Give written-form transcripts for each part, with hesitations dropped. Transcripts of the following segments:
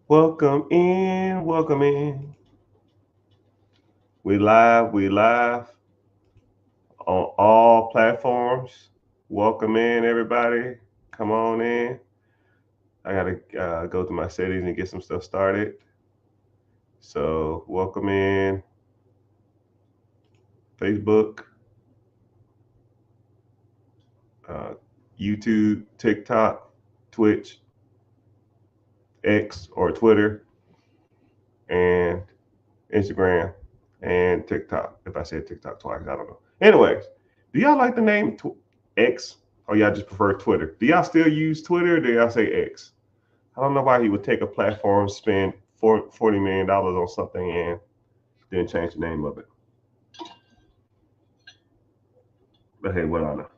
Welcome in, welcome in. We live on all platforms. Welcome in, everybody. Come on in. I gotta go to my settings and get some stuff started. So, welcome in Facebook, uh, YouTube, TikTok, Twitch, X or Twitter, and Instagram and TikTok. If I said TikTok twice, I don't know. Anyways, do y'all like the name X or y'all just prefer Twitter? Do y'all still use Twitter or do y'all say X? I don't know why he would take a platform, spend $40 million on something and then change the name of it. But hey, what I know.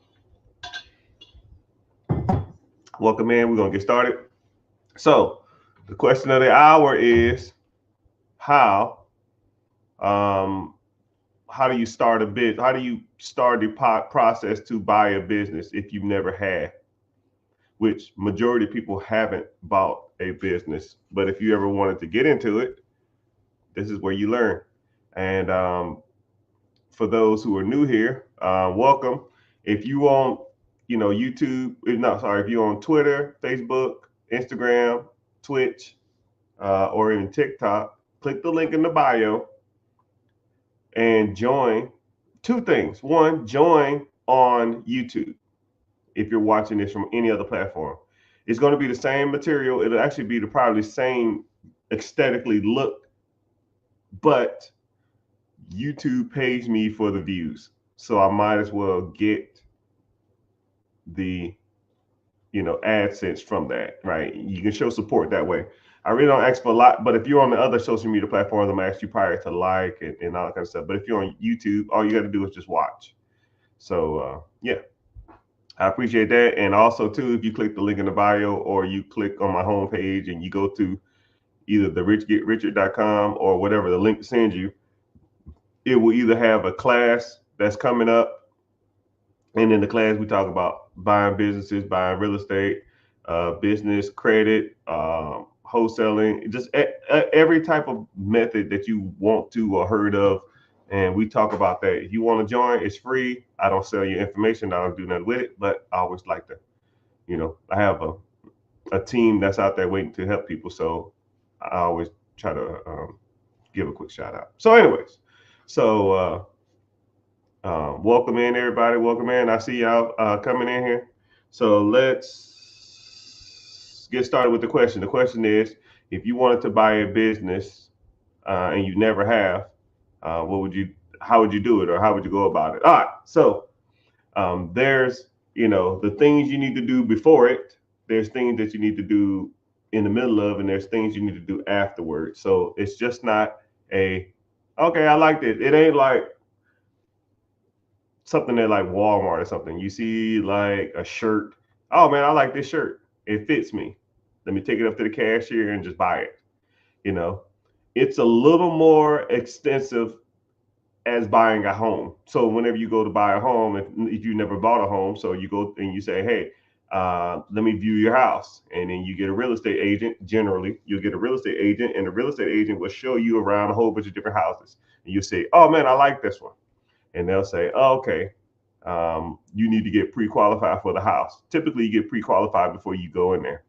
Welcome in. We're going to get started. So, the question of the hour is how um, how do you start a bit? How do you start the process to buy a business if you've never had? Which majority of people haven't bought a business. But if you ever wanted to get into it, this is where you learn. And for those who are new here, welcome. If you on, YouTube, no, sorry, if you're on Twitter, Facebook, Instagram, Twitch, or even TikTok, click the link in the bio and join. Two things. One, join on YouTube if you're watching this from any other platform. It's going to be the same material. It'll actually be the probably same aesthetically look, but YouTube pays me for the views. So I might as well get the AdSense from that, right? You can show support that way. I really don't ask for a lot, but if you're on the other social media platforms, I'm gonna ask you probably to like and all that kind of stuff. But if you're on YouTube, all you got to do is just watch. So yeah, I appreciate that. And also too, if you click the link in the bio or you click on my homepage and you go to either the richgetrichard.com or whatever the link sends you, it will either have a class that's coming up, and in the class we talk about buying businesses, buying real estate, business credit, wholesaling, just every type of method that you want to or heard of. And we talk about that. If you want to join, it's free. I don't sell your information. I don't do nothing with it, but I always like to, I have a team that's out there waiting to help people. So I always try to give a quick shout out. So, anyways, so welcome in, everybody. Welcome in. I see y'all coming in here. So let's get started with the question. The question is, if you wanted to buy a business and you never have, what would you? How would you do it, or how would you go about it? All right. So there's, the things you need to do before it. There's things that you need to do in the middle of, and there's things you need to do afterwards. So it's just not a okay. I liked it. It ain't like something at like Walmart or something. You see like a shirt. Oh man, I like this shirt. It fits me. Let me take it up to the cashier and just buy it. You know, it's a little more extensive as buying a home. So whenever you go to buy a home, if you never bought a home, so you go and you say, hey, let me view your house. And then you get a real estate agent. Generally, you'll get a real estate agent, and the real estate agent will show you around a whole bunch of different houses. And you say, oh man, I like this one. And they'll say, oh, okay, you need to get pre-qualified for the house. Typically, you get pre-qualified before you go in there.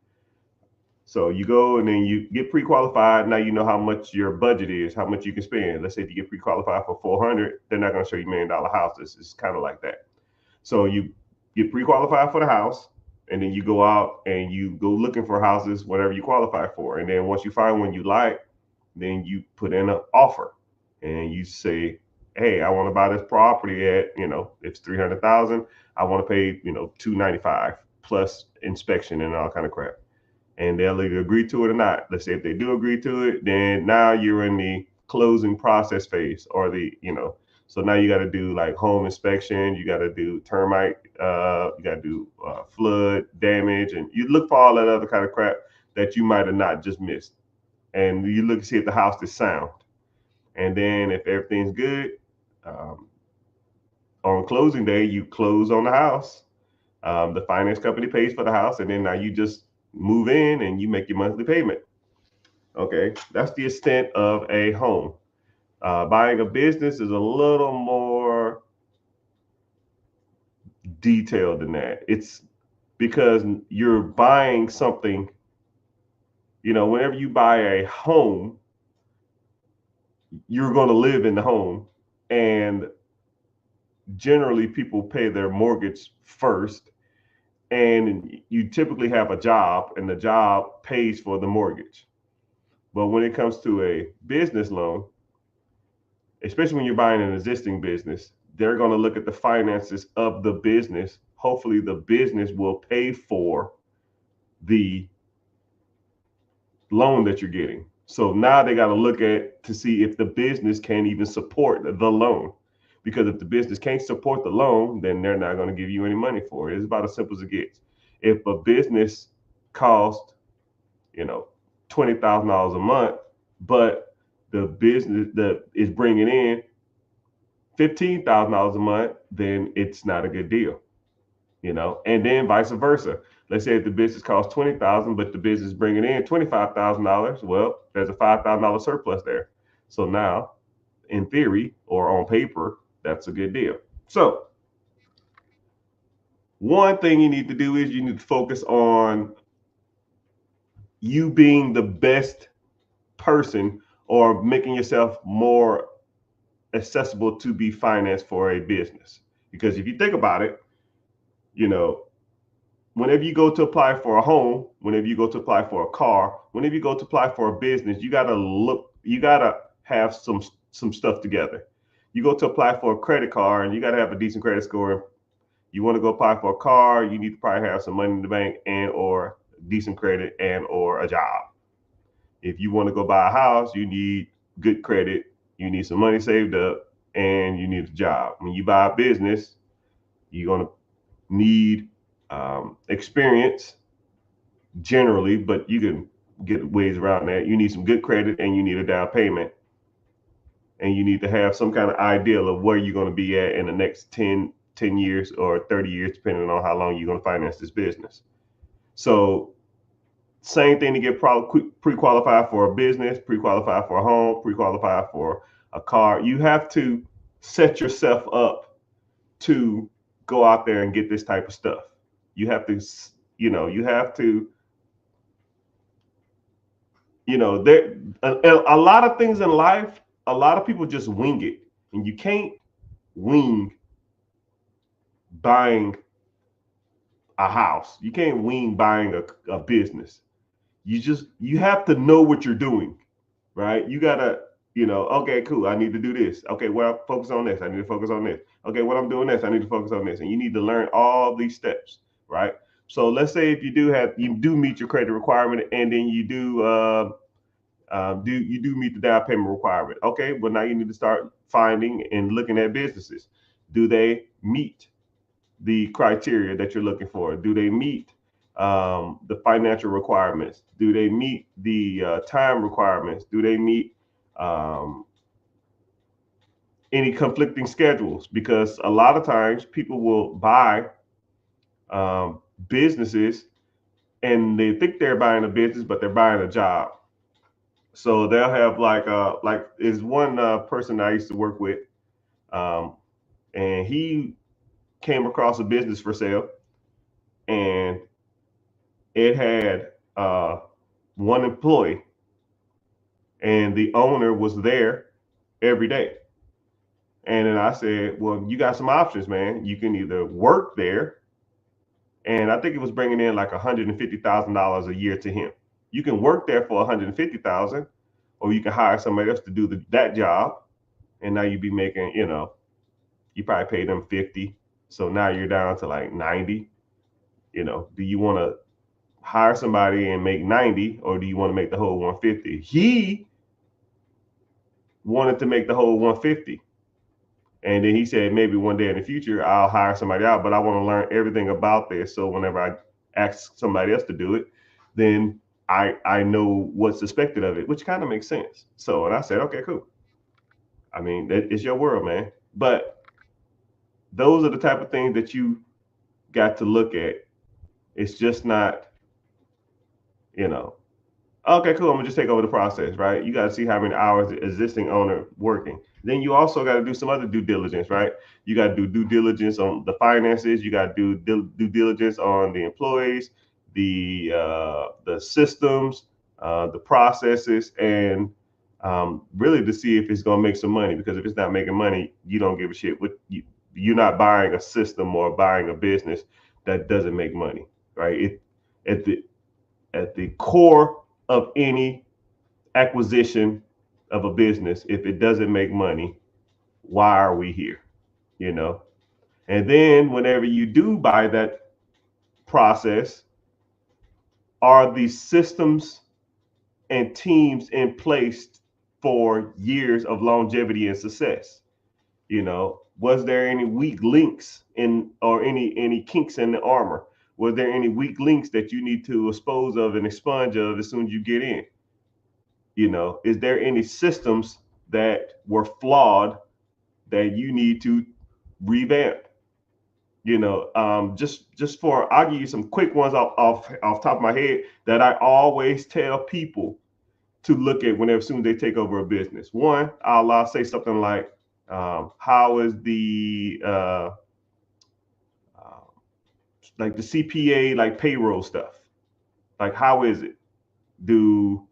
So you go and then you get pre-qualified. Now you know how much your budget is, how much you can spend. Let's say if you get pre-qualified for 400, they're not going to show you $1 million houses. It's kind of like that. So you get pre-qualified for the house, and then you go out and you go looking for houses, whatever you qualify for. And then once you find one you like, then you put in an offer, and you say, hey, I want to buy this property at, it's 300,000. I want to pay, 295 plus inspection and all kind of crap. And they'll either agree to it or not. Let's say if they do agree to it, then now you're in the closing process phase, or so now you got to do like home inspection, you got to do termite, you got to do flood damage, and you look for all that other kind of crap that you might have not just missed. And you look to see if the house is sound. And then if everything's good, um, on closing day, you close on the house. The finance company pays for the house, and then now you just move in and you make your monthly payment. Okay, that's the extent of a home. Buying a business is a little more detailed than that. It's because you're buying something, whenever you buy a home, you're going to live in the home. And generally, people pay their mortgage first. And you typically have a job, and the job pays for the mortgage. But when it comes to a business loan, especially when you're buying an existing business, they're going to look at the finances of the business. Hopefully, the business will pay for the loan that you're getting. So now they got to look at to see if the business can even support the loan. Because if the business can't support the loan, then they're not going to give you any money for it. It's about as simple as it gets. If a business costs, you know, $20,000 a month, but the business that is bringing in $15,000 a month, then it's not a good deal, and then vice versa. Let's say if the business costs 20,000, but the business is bringing in $25,000. Well, there's a $5,000 surplus there. So now, in theory or on paper, that's a good deal. So one thing you need to do is you need to focus on you being the best person or making yourself more accessible to be financed for a business. Because if you think about it, you know, whenever you go to apply for a home, whenever you go to apply for a car, whenever you go to apply for a business, you gotta have some stuff together. You go to apply for a credit card and you gotta have a decent credit score. You want to go apply for a car, you need to probably have some money in the bank and or decent credit and or a job. If you want to go buy a house, you need good credit, you need some money saved up, and you need a job. When you buy a business, you're gonna need experience generally, but you can get ways around that. You need some good credit and you need a down payment. And you need to have some kind of idea of where you're going to be at in the next 10 years or 30 years, depending on how long you're going to finance this business. So same thing to get pre-qualified for a business, pre-qualified for a home, pre-qualified for a car. You have to set yourself up to go out there and get this type of stuff. You have to, you have to, there a lot of things in life, a lot of people just wing it, and you can't wing buying a house. You can't wing buying a business. You have to know what you're doing, right? You gotta, okay, cool. I need to do this. Okay, well, I focus on this. I need to focus on this. Okay, what I'm doing this, I need to focus on this. And you need to learn all these steps, right? So let's say if you do meet your credit requirement, and then you do meet the down payment requirement. Okay, well now you need to start finding and looking at businesses. Do they meet the criteria that you're looking for? Do they meet the financial requirements? Do they meet the time requirements? Do they meet um, any conflicting schedules? Because a lot of times people will buy businesses and they think they're buying a business, but they're buying a job. So they'll have like is one person I used to work with, um, and he came across a business for sale, and it had one employee, and the owner was there every day. And then I said, well, you got some options, man. You can either work there, and I think it was bringing in like $150,000 a year to him. You can work there for $150,000, or you can hire somebody else to do that job, and now you'd be making, you probably pay them 50, so now you're down to like 90. Do you want to hire somebody and make 90, or do you want to make the whole 150? He wanted to make the whole 150. And then he said, maybe one day in the future, I'll hire somebody out, but I want to learn everything about this. So whenever I ask somebody else to do it, then I know what's expected of it, which kind of makes sense. So, and I said, okay, cool. I mean, it's your world, man. But those are the type of things that you got to look at. It's just not, you know, Okay, cool. I'm gonna just take over the process, right? You got to see how many hours the existing owner working. Then you also got to do some other due diligence, right? You got to do due diligence on the finances. You got to do due diligence on the employees, the systems, the processes, and really to see if it's gonna make some money. Because if it's not making money, you don't give a shit. You're not buying a system or buying a business that doesn't make money, right? At the at the core of any acquisition of a business, if it doesn't make money, why are we here? You know? And then whenever you do buy that process, are the systems and teams in place for years of longevity and success? You know, was there any weak links in or any kinks in the armor? Was there any weak links that you need to expose of and expunge of as soon as you get in? You know, is there any systems that were flawed that you need to revamp? You know, just for I'll give you some quick ones off top of my head that I always tell people to look at whenever soon as they take over a business. One, I'll say something like, how is uh, like the CPA like payroll stuff? Like how is it? Do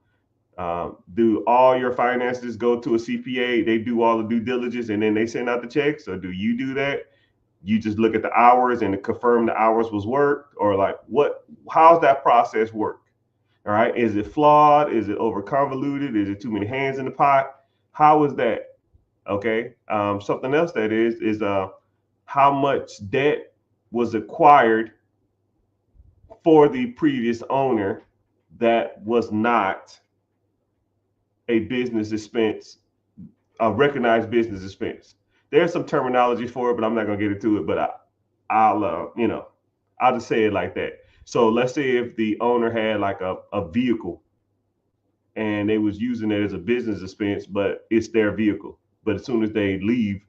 do all your finances go to a CPA? They do all the due diligence and then they send out the checks, or do you do that? You just look at the hours and confirm the hours was worked, or like what? How's that process work? All right, is it flawed? Is it over convoluted? Is it too many hands in the pot? How is that? Okay. Something else that is how much debt was acquired for the previous owner that was not a business expense, a recognized business expense. There's some terminology for it, but I'm not gonna get into it. But I'll I'll just say it like that. So let's say if the owner had like a vehicle and they was using it as a business expense, but it's their vehicle. But as soon as they leave,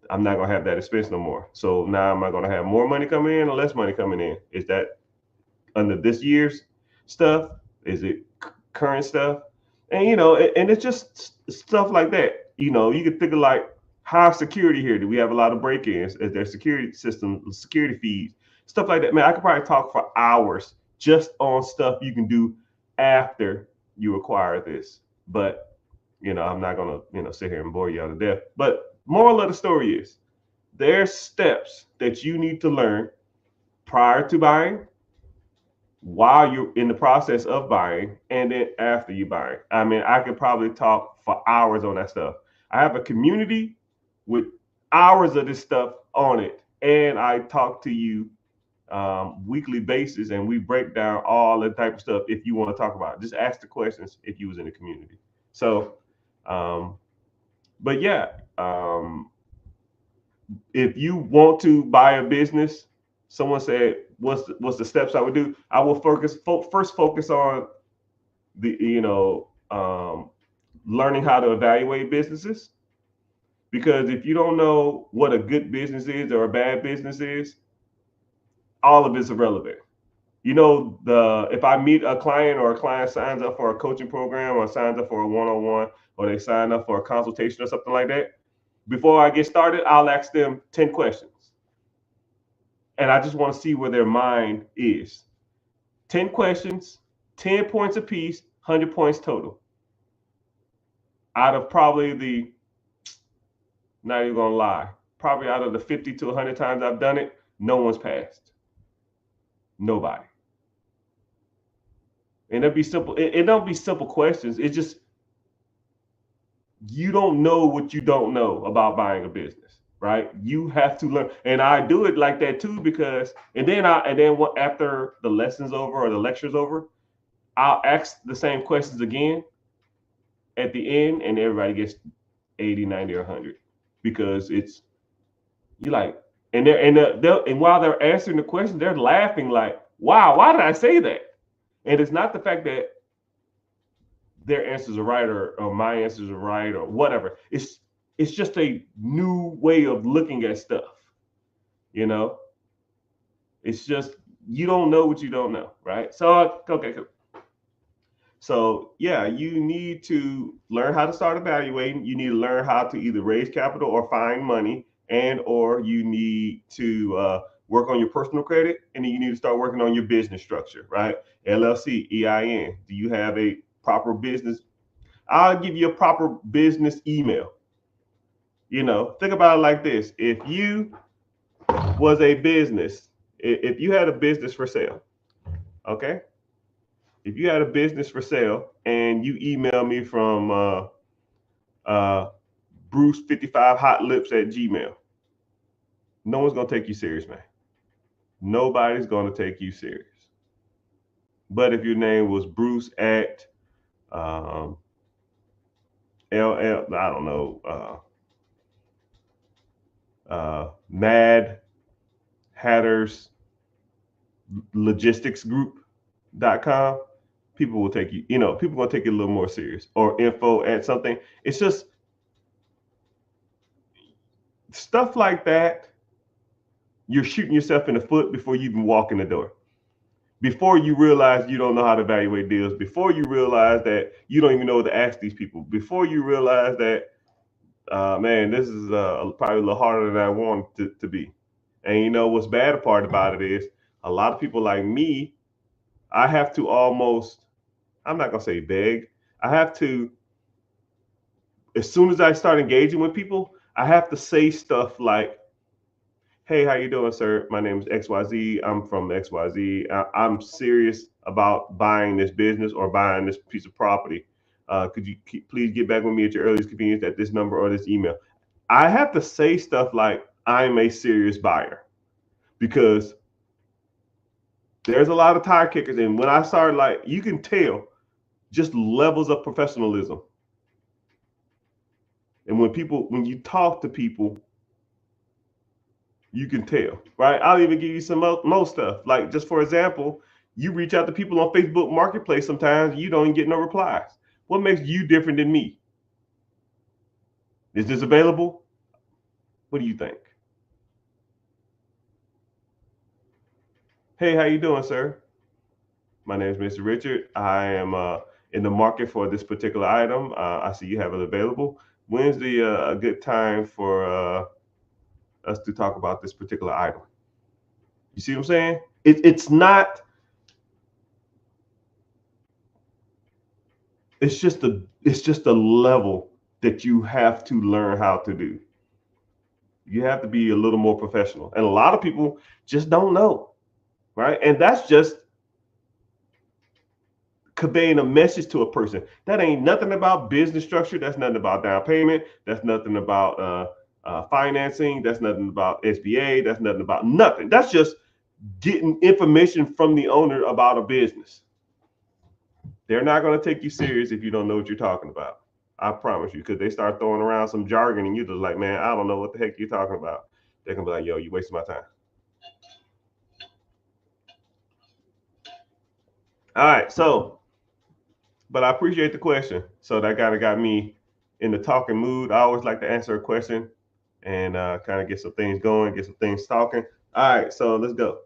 I'm not gonna have that expense no more. So now am I gonna have more money coming in or less money coming in? Is that under this year's stuff? Is it current stuff? And you know, and it's just stuff like that. You know, you can think of like high security here. Do we have a lot of break-ins? Is there security system, security feeds, stuff like that? Man, I could probably talk for hours just on stuff you can do after you acquire this. But you know, I'm not gonna sit here and bore you to death. But moral of the story is there's steps that you need to learn prior to buying, while you're in the process of buying, and then after you buy. I mean, I could probably talk for hours on that stuff. I have a community with hours of this stuff on it, and I talk to you weekly basis, and we break down all the type of stuff. If you want to talk about it, just ask the questions if you was in the community. So, um, but yeah, if you want to buy a business, someone said, what's the steps I would do? I will first focus on the learning how to evaluate businesses, because if you don't know what a good business is or a bad business is, all of it's irrelevant. You know, if I meet a client or a client signs up for a coaching program or signs up for a one-on-one or they sign up for a consultation or something like that, before I get started, I'll ask them 10 questions. And I just want to see where their mind is. 10 questions, 10 points apiece, 100 points total. Out of probably not even gonna lie, probably out of the 50 to 100 times I've done it, no one's passed. Nobody. And it'd be simple. It don't be simple questions. It's just you don't know what you don't know about buying a business, right? You have to learn, and I do it like that too, because after the lesson's over or the lecture's over, I'll ask the same questions again at the end, and everybody gets 80, 90, or 100, because it's you like, and while they're answering the question, they're laughing like, "Wow, why did I say that?" And it's not the fact that their answers are right or my answers are right or whatever. It's just a new way of looking at stuff. You know, it's just you don't know what you don't know, right? So okay, cool. So yeah, you need to learn how to start evaluating. You need to learn how to either raise capital or find money, and or you need to work on your personal credit, and then you need to start working on your business structure, right? LLC, EIN. Do you have a proper business? I'll give you a proper business email. Think about it like this: if you was a business, if you had a business for sale, okay, if you had a business for sale and you email me from uh, Bruce55hotlips@gmail, no one's gonna take you serious, man. Nobody's gonna take you serious. But if your name was Bruce at um, LL, I don't know, Mad Hatters Logistics Group.com, people will take you, people gonna take it a little more serious. Or info at something. It's just stuff like that. You're shooting yourself in the foot before you even walk in the door. Before you realize you don't know how to evaluate deals, before you realize that you don't even know what to ask these people, before you realize that, man, this is probably a little harder than I want it to be. And what's bad part about it is a lot of people like me, I have to almost, I'm not gonna say beg, I have to, as soon as I start engaging with people, I have to say stuff like, hey, how you doing, sir? My name is XYZ. I'm from XYZ. I'm serious about buying this business or buying this piece of property. Could you please get back with me at your earliest convenience at this number or this email? I have to say stuff like I'm a serious buyer because there's a lot of tire kickers. And when I started, like, you can tell just levels of professionalism. And when you talk to people, you can tell, right? I'll even give you some more stuff. Like, just for example, you reach out to people on Facebook Marketplace sometimes, you don't even get no replies. What makes you different than me? Is this available? What do you think? Hey, how you doing, sir? My name is Mr. Richard. I am in the market for this particular item. I see you have it available. When's a good time for us to talk about this particular item? You see what I'm saying? It's not. It's just a level that you have to learn how to do. You have to be a little more professional, and a lot of people just don't know, right? And that's just conveying a message to a person. That ain't nothing about business structure. That's nothing about down payment. That's nothing about financing. That's nothing about SBA. That's nothing about nothing. That's just getting information from the owner about a business. They're not going to take you serious if you don't know what you're talking about. I promise you, because they start throwing around some jargon and you're just like, man, I don't know what the heck you're talking about. They're going to be like, yo, you wasting my time. All right. So, but I appreciate the question. So that kind of got me in the talking mood. I always like to answer a question and kind of get some things going, get some things talking. All right. So let's go.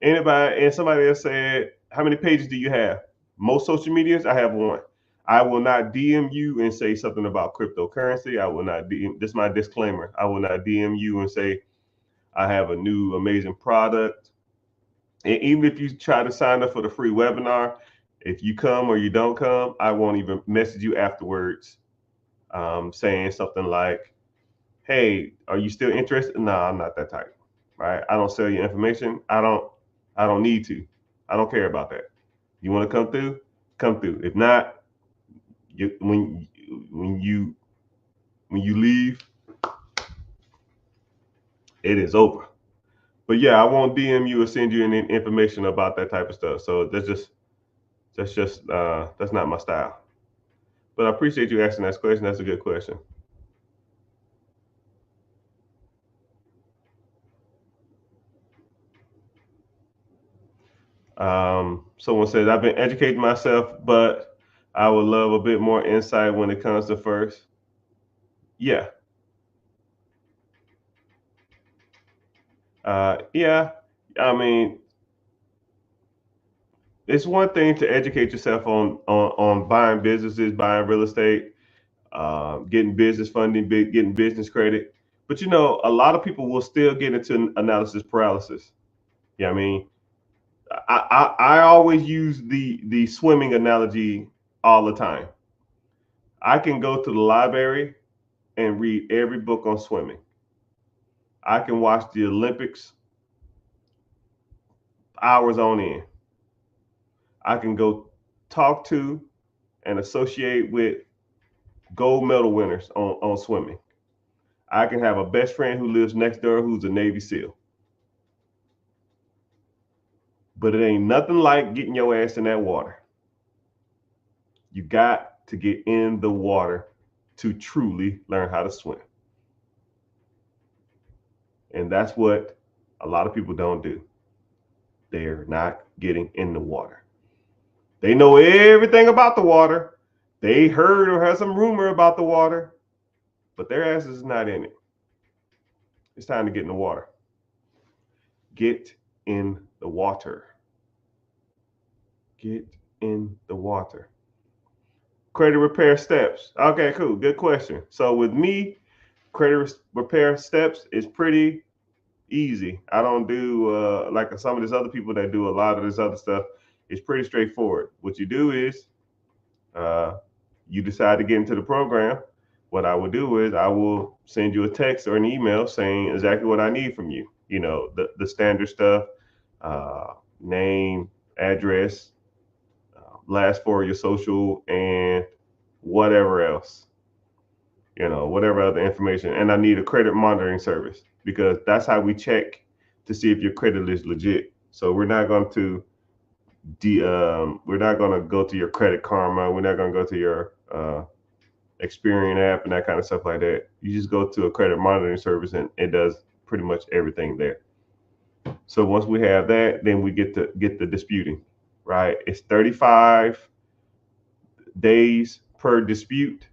Anybody, and somebody else said, how many pages do you have? Most social medias, I have one. I will not DM you and say something about cryptocurrency. I will not DM. This is my disclaimer. I will not DM you and say I have a new amazing product. And even if you try to sign up for the free webinar, if you come or you don't come, I won't even message you afterwards, saying something like, "Hey, are you still interested?" No, I'm not that type. Right? I don't sell your information. I don't need to. I don't care about that. You want to come through? Come through. If not, when you leave, it is over. But yeah, I won't DM you or send you any information about that type of stuff. So that's not my style. But I appreciate you asking that question. That's a good question. Someone says I've been educating myself, but I would love a bit more insight when it comes to first. Yeah, yeah. I mean, it's one thing to educate yourself on buying businesses, buying real estate, getting business funding, getting business credit. But a lot of people will still get into analysis paralysis. Yeah, I mean, I always use the swimming analogy all the time. I can go to the library and read every book on swimming. I can watch the Olympics hours on end. I can go talk to and associate with gold medal winners on swimming. I can have a best friend who lives next door who's a Navy SEAL. But it ain't nothing like getting your ass in that water. You got to get in the water to truly learn how to swim. And that's what a lot of people don't do. They're not getting in the water. They know everything about the water. They heard or heard some rumor about the water, but their ass is not in it. It's time to get in the water. Get in the water. Get in the water. Credit repair steps. Okay, cool. Good question. So with me, credit repair steps is pretty easy. I don't do like some of these other people that do a lot of this other stuff. It's pretty straightforward. What you do is you decide to get into the program. What I will do is I will send you a text or an email saying exactly what I need from you. The standard stuff, name, address, last four of your social, and whatever else, whatever other information. And I need a credit monitoring service because that's how we check to see if your credit is legit. So we're not going to go to your Credit Karma. We're not going to go to your Experian app and that kind of stuff like that. You just go to a credit monitoring service and it does pretty much everything there. So once we have that, then we get the disputing, right? It's 35 days per dispute,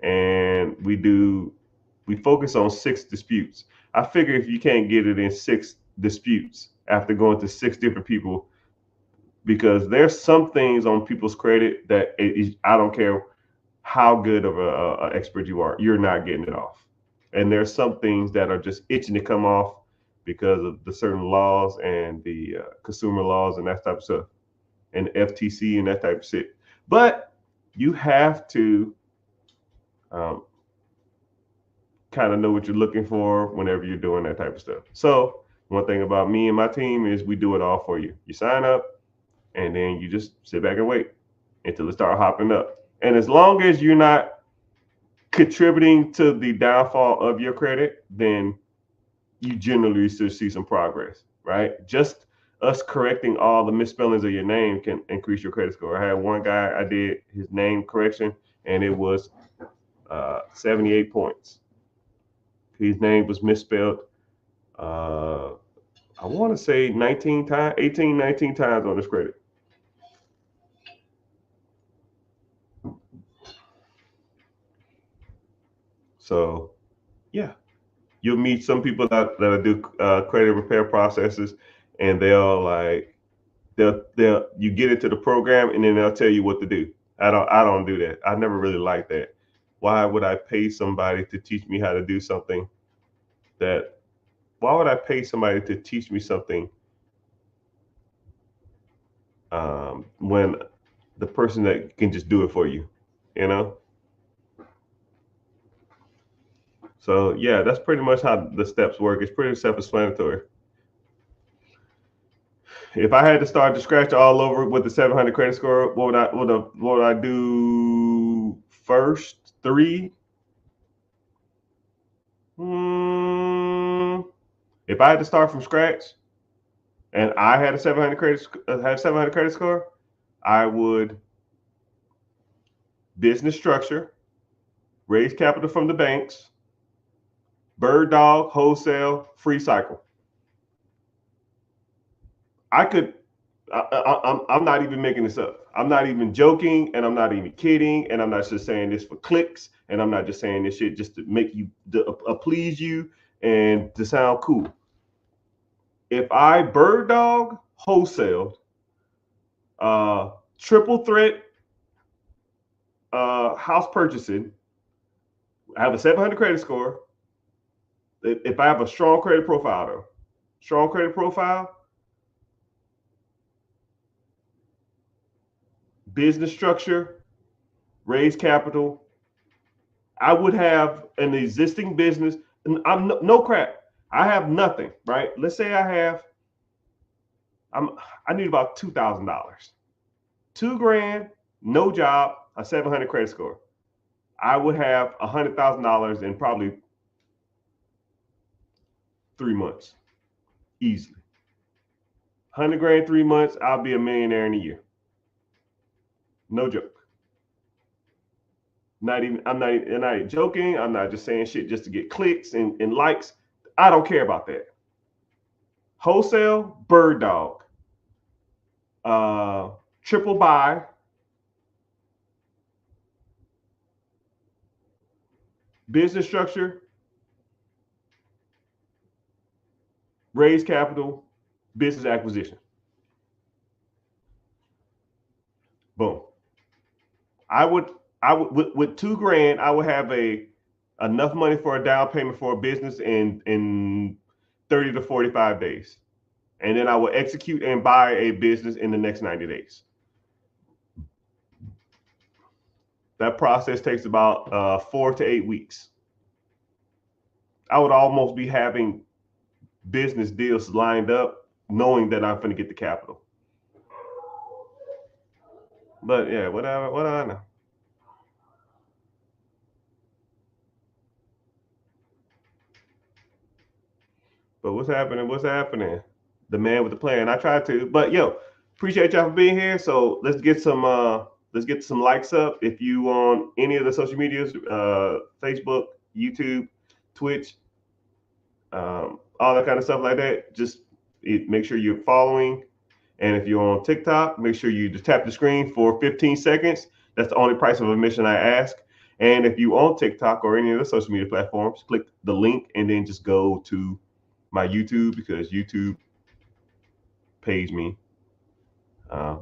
and we focus on 6 disputes. I figure if you can't get it in 6 disputes after going to 6 different people, because there's some things on people's credit that I don't care how good of a expert you are, you're not getting it off. And there's some things that are just itching to come off because of the certain laws and the consumer laws and that type of stuff, and the FTC and that type of shit. But you have to kind of know what you're looking for whenever you're doing that type of stuff. So one thing about me and my team is we do it all for you. You sign up and then you just sit back and wait until it starts hopping up. And as long as you're not contributing to the downfall of your credit, then you generally should see some progress, right? Just us correcting all the misspellings of your name can increase your credit score. I had one guy, I did his name correction, and it was 78 points. His name was misspelled, I want to say 19 times on his credit. So, yeah, you'll meet some people that do credit repair processes, and they'll you get into the program, and then they'll tell you what to do. I don't do that. I never really liked that. Why would I pay somebody to teach me how to do something why would I pay somebody to teach me something when the person that can just do it for you, So yeah, that's pretty much how the steps work. It's pretty self-explanatory. If I had to start to scratch all over with the 700 credit score, what would I do first? 3? If I had to start from scratch and I had a 700 credit score, I would business structure, raise capital from the banks, bird dog, wholesale, free cycle. I'm not even making this up. I'm not even joking, and I'm not even kidding, and I'm not just saying this for clicks, and I'm not just saying this shit just to make you please you and to sound cool. If I bird dog wholesale Triple threat house purchasing. I have a 700 credit score. If I have a strong credit profile, though, strong credit profile, business structure, raise capital, I would have an existing business. And I'm no crap. I have nothing, right? Let's say I need about $2,000, $2,000, no job, a 700 credit score. I would have $100,000 in probably 3 months, easily. 100 grand, 3 months, I'll be a millionaire in a year. No joke. I'm not joking. I'm not just saying shit just to get clicks and likes. I don't care about that. Wholesale, bird dog. Triple buy. Business structure. Raise capital. Business acquisition. Boom. I would with $2,000, I would have enough money for a down payment for a business in 30 to 45 days. And then I will execute and buy a business in the next 90 days. That process takes about 4 to 8 weeks. I would almost be having business deals lined up, knowing that I'm going to get the capital. But yeah, what do I know? But what's happening? What's happening? The man with the plan. I tried to, but yo, appreciate y'all for being here. So let's get some likes up. If you on any of the social medias, Facebook, YouTube, Twitch, all that kind of stuff like that, just make sure you're following. And if you're on TikTok, make sure you just tap the screen for 15 seconds. That's the only price of admission I ask. And if you on TikTok or any of the social media platforms, click the link and then just go to my YouTube, because YouTube pays me.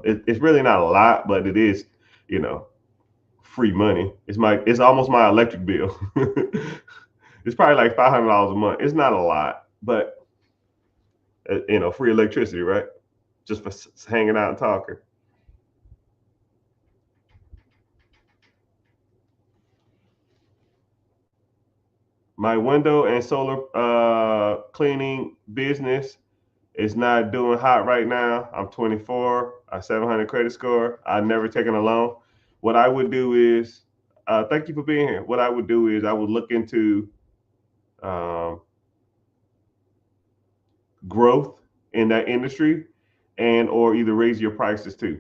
It's really not a lot, but it is, free money. It's almost my electric bill. It's probably like $500 a month. It's not a lot, but free electricity, right? Just for hanging out and talking. My window and solar cleaning business is not doing hot right now. I'm 24, a 700 credit score. I've never taken a loan. What I would do is, thank you for being here. What I would do is I would look into growth in that industry, and or either raise your prices too.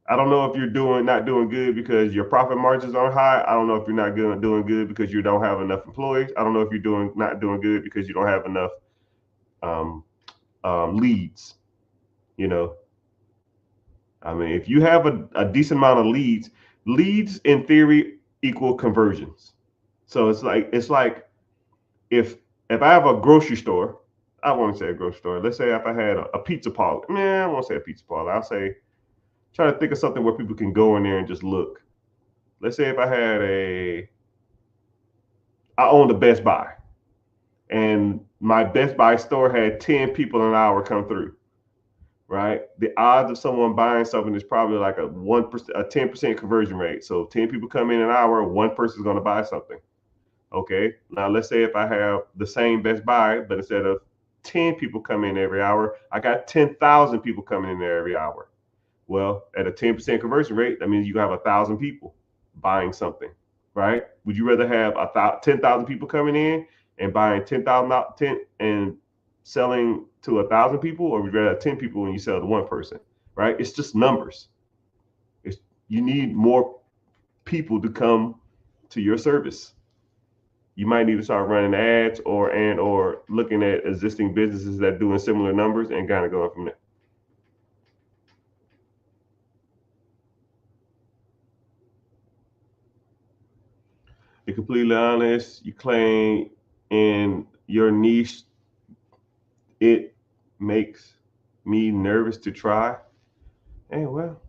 I don't know if you're not doing good because your profit margins aren't high. I don't know if you're not doing good because you don't have enough employees. I don't know if you're not doing good because you don't have enough leads. I mean, if you have a decent amount of leads in theory equal conversions. So it's like if I have a grocery store, I won't say a grocery store. Let's say if I had a pizza parlor. I won't say a pizza parlor. I'll say, try to think of something where people can go in there and just look. Let's say if I owned a Best Buy, and my Best Buy store had 10 people an hour come through, right? The odds of someone buying something is probably like a 1%, a 10% conversion rate. So 10 people come in an hour, one person is going to buy something. Okay. Now let's say if I have the same Best Buy, but instead of 10 people come in every hour, I got 10,000 people coming in there every hour. Well, at a 10% conversion rate, that means you have 1,000 people buying something, right? Would you rather have 10,000 people coming in and buying 10,000 and selling to 1,000 people, or would you rather have 10 people when you sell to one person, right? It's just numbers. You need more people to come to your service. You might need to start running ads or looking at existing businesses that are doing similar numbers and kind of going from there. You're completely honest. You claim in your niche, it makes me nervous to try. Hey, well,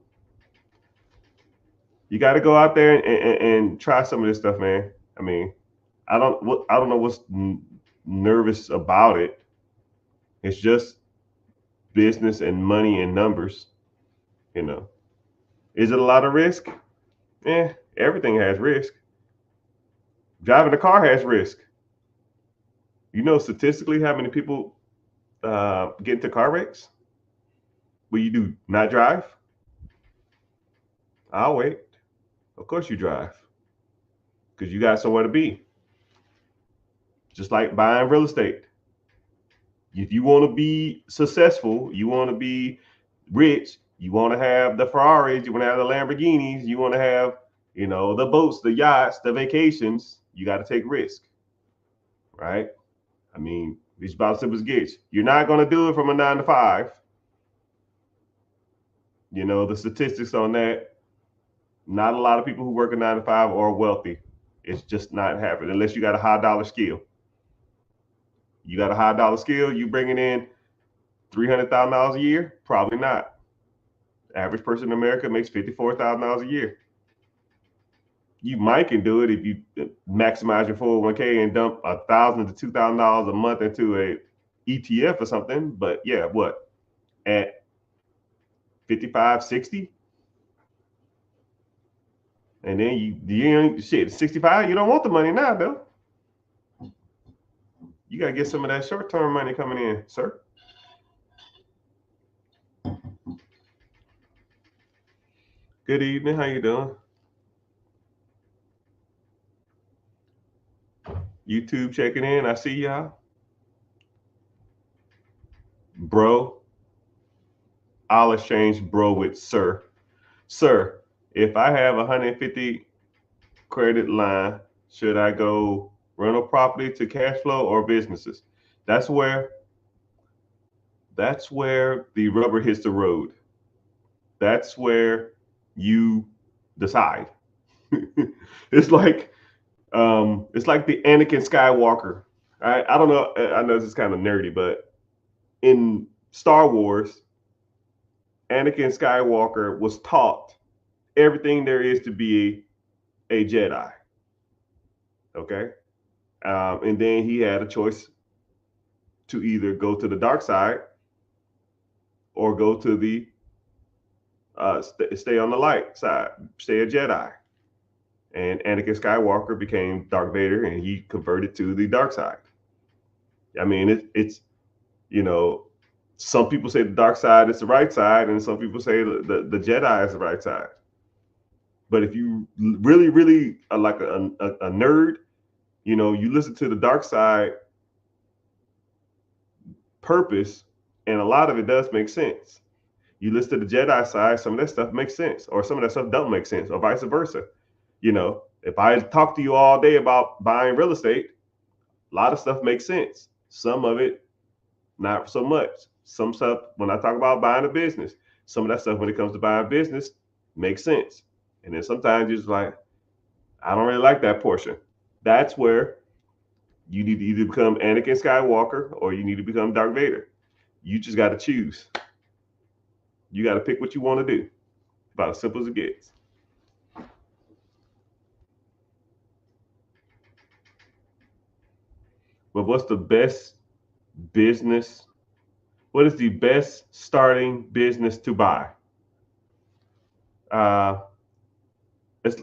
you got to go out there and try some of this stuff, man. I mean, I don't know what's nervous about it. It's just business and money and numbers. You know, is it a lot of risk? Everything has risk. Driving a car has risk. You know, statistically, how many people get into car wrecks? What you do? Not drive? I'll wait. Of course you drive because you got somewhere to be. Just like buying real estate. If you want to be successful, you want to be rich, you want to have the Ferraris, you want to have the Lamborghinis, you want to have, you know, the boats, the yachts, the vacations, you got to take risk, right? I mean, it's about as simple as it gets. You're not going to do it from a 9 to 5. You know, the statistics on that, not a lot of people who work a 9 to 5 are wealthy. It's just not happening unless you got a high dollar skill. You got a high dollar skill, you bringing in $300,000 a year? Probably not. Average person in America makes $54,000 a year. You might can do it if you maximize your 401k and dump $1,000 to $2,000 a month into a ETF or something. But yeah, what at 55, 60? And then you shit 65. You don't want the money now, though. You gotta get some of that short-term money coming in, sir. Good evening. How you doing? YouTube checking in. I see y'all. Bro. I'll exchange bro with sir. Sir, if I have 150 credit line, should I go rental property to cash flow or businesses? That's where the rubber hits the road. That's where you decide. It's like the Anakin Skywalker. I don't know. I know this is kind of nerdy, but in Star Wars, Anakin Skywalker was taught everything there is to be a Jedi. Okay, and then he had a choice to either go to the dark side or go to the stay on the light side, stay a Jedi. And Anakin Skywalker became Darth Vader, and he converted to the dark side. I mean, it's you know, some people say the dark side is the right side, and some people say the Jedi is the right side. But if you really, really are like a nerd, you know, you listen to the dark side purpose, and a lot of it does make sense. You listen to the Jedi side, some of that stuff makes sense, or some of that stuff don't make sense, or vice versa. You know, if I talk to you all day about buying real estate, a lot of stuff makes sense. Some of it, not so much. Some stuff, when I talk about buying a business, some of that stuff when it comes to buying a business makes sense. And then sometimes you're just like, I don't really like that portion. That's where you need to either become Anakin Skywalker or you need to become Darth Vader. You just got to choose. You got to pick what you want to do. About as simple as it gets. But what's the best business? What is the best starting business to buy? It's,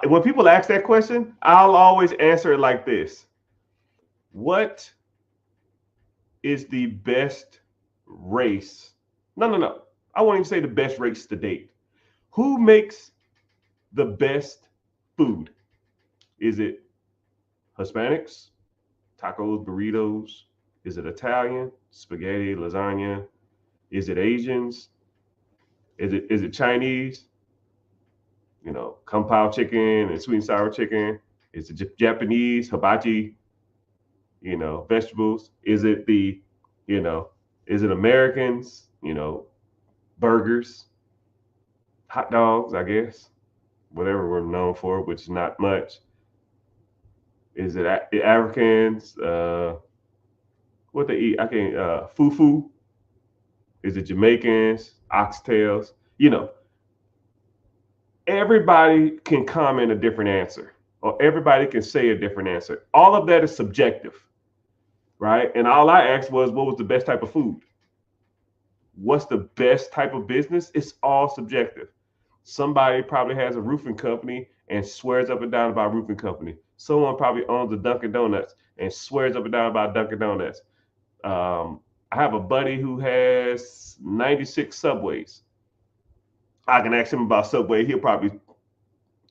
when people ask that question, I'll always answer it like this. What is the best race? No. I won't even say the best race to date. Who makes the best food? Is it Hispanics, tacos, burritos? Is it Italian, spaghetti, lasagna? Is it Asians? Is it Chinese? You know, kung pao chicken and sweet and sour chicken. Is it Japanese, hibachi? You know, vegetables. Is it is it Americans? You know, burgers, hot dogs, I guess, whatever we're known for, which is not much. Is it Africans? What they eat? I can't. Fufu. Is it Jamaicans, oxtails? You know, everybody can comment a different answer, or everybody can say a different answer. All of that is subjective, right? And all I asked was, what was the best type of food? What's the best type of business? It's all subjective. Somebody probably has a roofing company and swears up and down about roofing company. Someone probably owns a Dunkin' Donuts and swears up and down about Dunkin' Donuts. I have a buddy who has 96 Subways. I can ask him about Subway. He'll probably,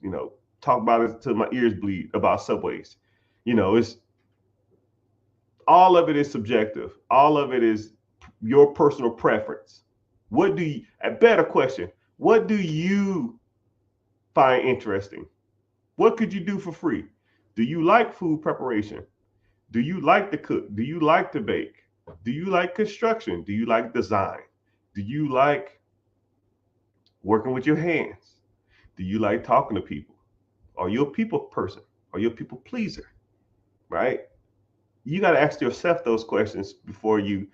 you know, talk about it till my ears bleed about Subways. You know, it's all of it is subjective. All of it is your personal preference. What do you, a better question, what do you find interesting? What could you do for free? Do you like food preparation? Do you like to cook? Do you like to bake? Do you like construction? Do you like design? Do you like working with your hands? Do you like talking to people? Are you a people person? Are you a people pleaser? Right? You got to ask yourself those questions before you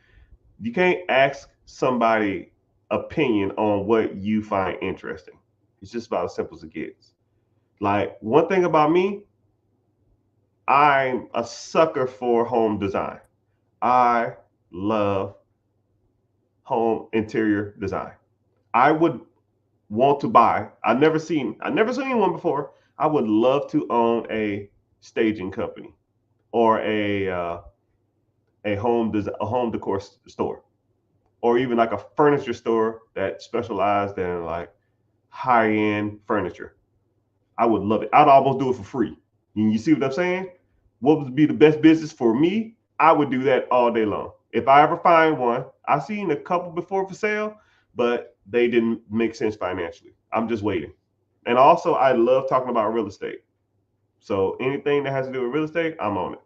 can't ask somebody opinion on what you find interesting. It's just about as simple as it gets. Like one thing about me, I'm a sucker for home design. I love home interior design. I would want to buy. I've never seen one before. I would love to own a staging company or a home decor store, or even like a furniture store that specialized in like high end furniture. I would love it. I'd almost do it for free. You see what I'm saying? What would be the best business for me? I would do that all day long. If I ever find one, I've seen a couple before for sale, but they didn't make sense financially. I'm just waiting. And also, I love talking about real estate. So anything that has to do with real estate, I'm on it.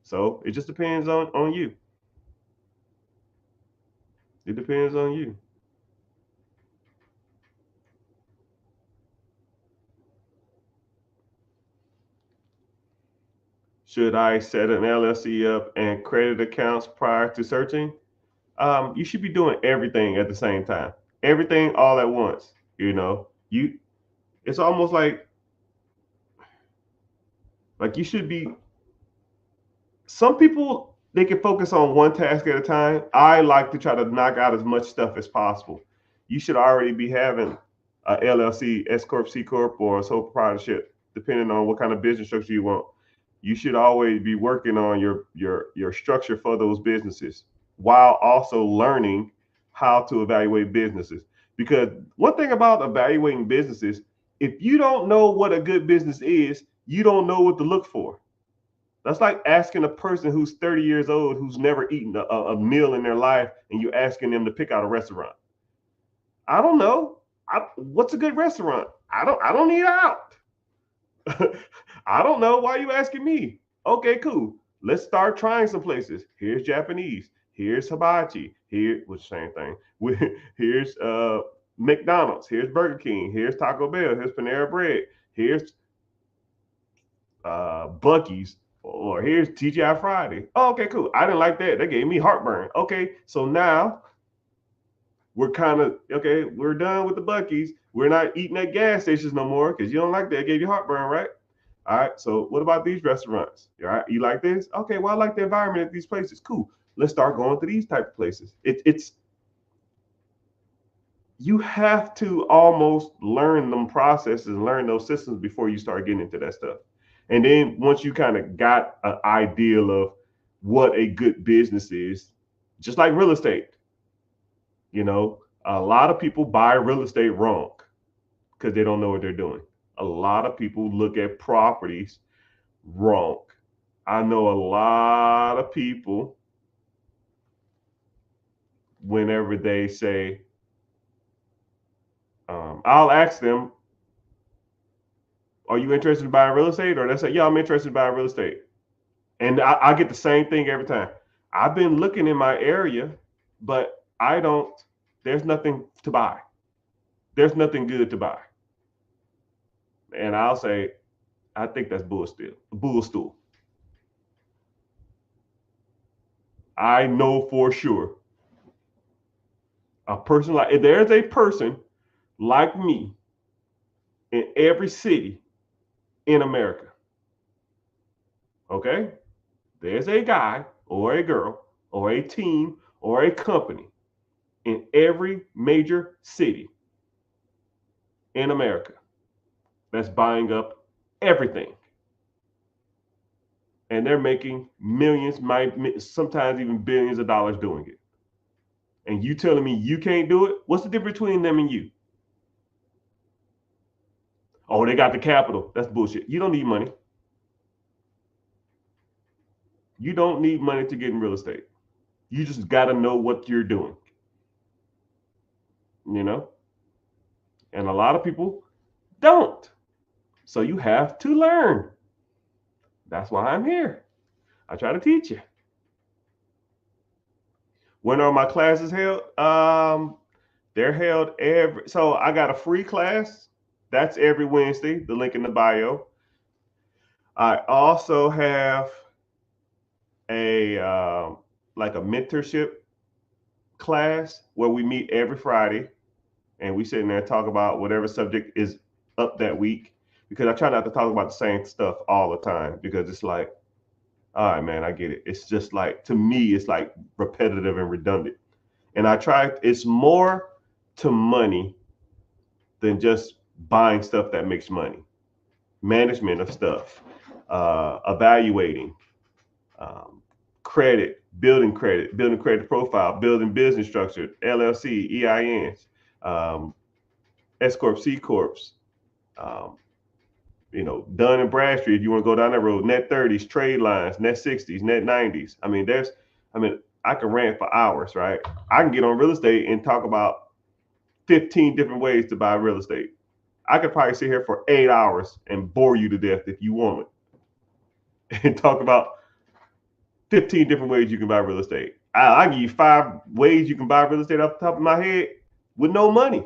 So it just depends on you. It depends on you. Should I set an LLC up and credit accounts prior to searching? You should be doing everything at the same time, everything all at once. You know, it's almost like you should be. Some people they can focus on one task at a time. I like to try to knock out as much stuff as possible. You should already be having a LLC, S corp, C corp, or a sole proprietorship, depending on what kind of business structure you want. You should always be working on your structure for those businesses while also learning how to evaluate businesses. Because one thing about evaluating businesses, if you don't know what a good business is, you don't know what to look for. That's like asking a person who's 30 years old who's never eaten a meal in their life, and you're asking them to pick out a restaurant. I don't know. What's a good restaurant? I don't eat out. I don't know. Why are you asking me? Okay, cool. Let's start trying some places. Here's Japanese. Here's hibachi. Here, which same thing. Here's McDonald's. Here's Burger King. Here's Taco Bell. Here's Panera Bread. Here's Bucky's. Or here's TGI Friday. Oh, okay, cool. I didn't like that. That gave me heartburn. Okay, so now we're kind of okay. We're done with the Bucky's. We're not eating at gas stations no more because you don't like that. It gave you heartburn, right? All right. So what about these restaurants? All right. You like this? Okay. Well, I like the environment at these places. Cool. Let's start going to these type of places. It's you have to almost learn them processes and learn those systems before you start getting into that stuff. And then once you kind of got an ideal of what a good business is, just like real estate, you know, a lot of people buy real estate wrong because they don't know what they're doing. A lot of people look at properties wrong. I know a lot of people, whenever they say, I'll ask them, are you interested in buying real estate? Or they say, yeah, I'm interested in buying real estate. And I get the same thing every time. I've been looking in my area, but there's nothing to buy. There's nothing good to buy. And I'll say, I think that's bull still, bull stool. I know for sure A person like, if there's a person like me in every city in America, okay? There's a guy or a girl or a team or a company in every major city in America that's buying up everything. And they're making millions, sometimes even billions of dollars doing it. And you telling me you can't do it? What's the difference between them and you? Oh, they got the capital. That's bullshit. You don't need money. You don't need money to get in real estate. You just got to know what you're doing. You know? And a lot of people don't. So you have to learn. That's why I'm here. I try to teach you. When are my classes held? They're held so I got a free class. That's every Wednesday. The link in the bio. I also have a like a mentorship class where we meet every Friday and we sit in there and talk about whatever subject is up that week, because I try not to talk about the same stuff all the time, because it's like, all right, man, I get it. It's just like, to me, it's like repetitive and redundant. And it's more to money than just buying stuff that makes money. Management of stuff, evaluating, building credit profile, building business structure, LLC, EINs, S Corp, C Corps, Dun and Bradstreet, if you want to go down that road, net 30s, trade lines, net 60s, net 90s. I can rant for hours, right? I can get on real estate and talk about 15 different ways to buy real estate. I could probably sit here for 8 hours and bore you to death if you want it, and talk about 15 different ways you can buy real estate. I'll give you 5 ways you can buy real estate off the top of my head with no money,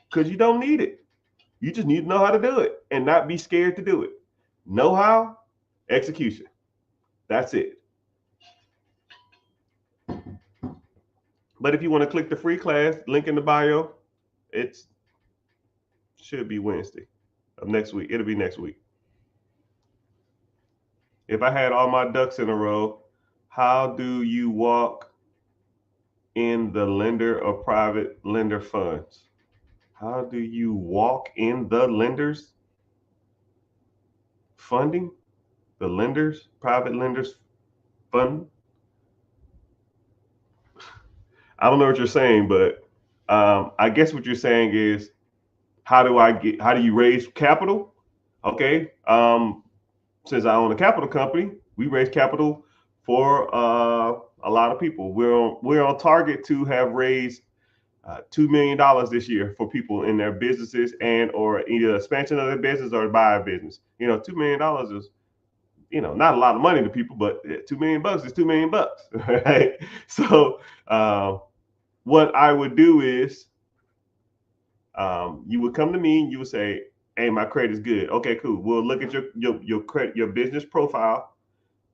because you don't need it. You just need to know how to do it and not be scared to do it. Know how, execution. That's it. But if you want to click the free class, link in the bio, it should be Wednesday of next week. It'll be next week. If I had all my ducks in a row, how do you walk in the lender or private lender funds? How do you walk in the lenders funding? The lenders, private lenders fund? I don't know what you're saying, but I guess what you're saying is, how do you raise capital? Okay. Since I own a capital company, we raise capital for a lot of people. We're on target to have raised $2 million this year for people in their businesses and or either expansion of their business or buy a business. $2 million is, not a lot of money to people, but $2 million is $2 million, right? So what I would do is, you would come to me and you would say, hey, my credit is good. Okay, cool. We'll look at your credit, your business profile,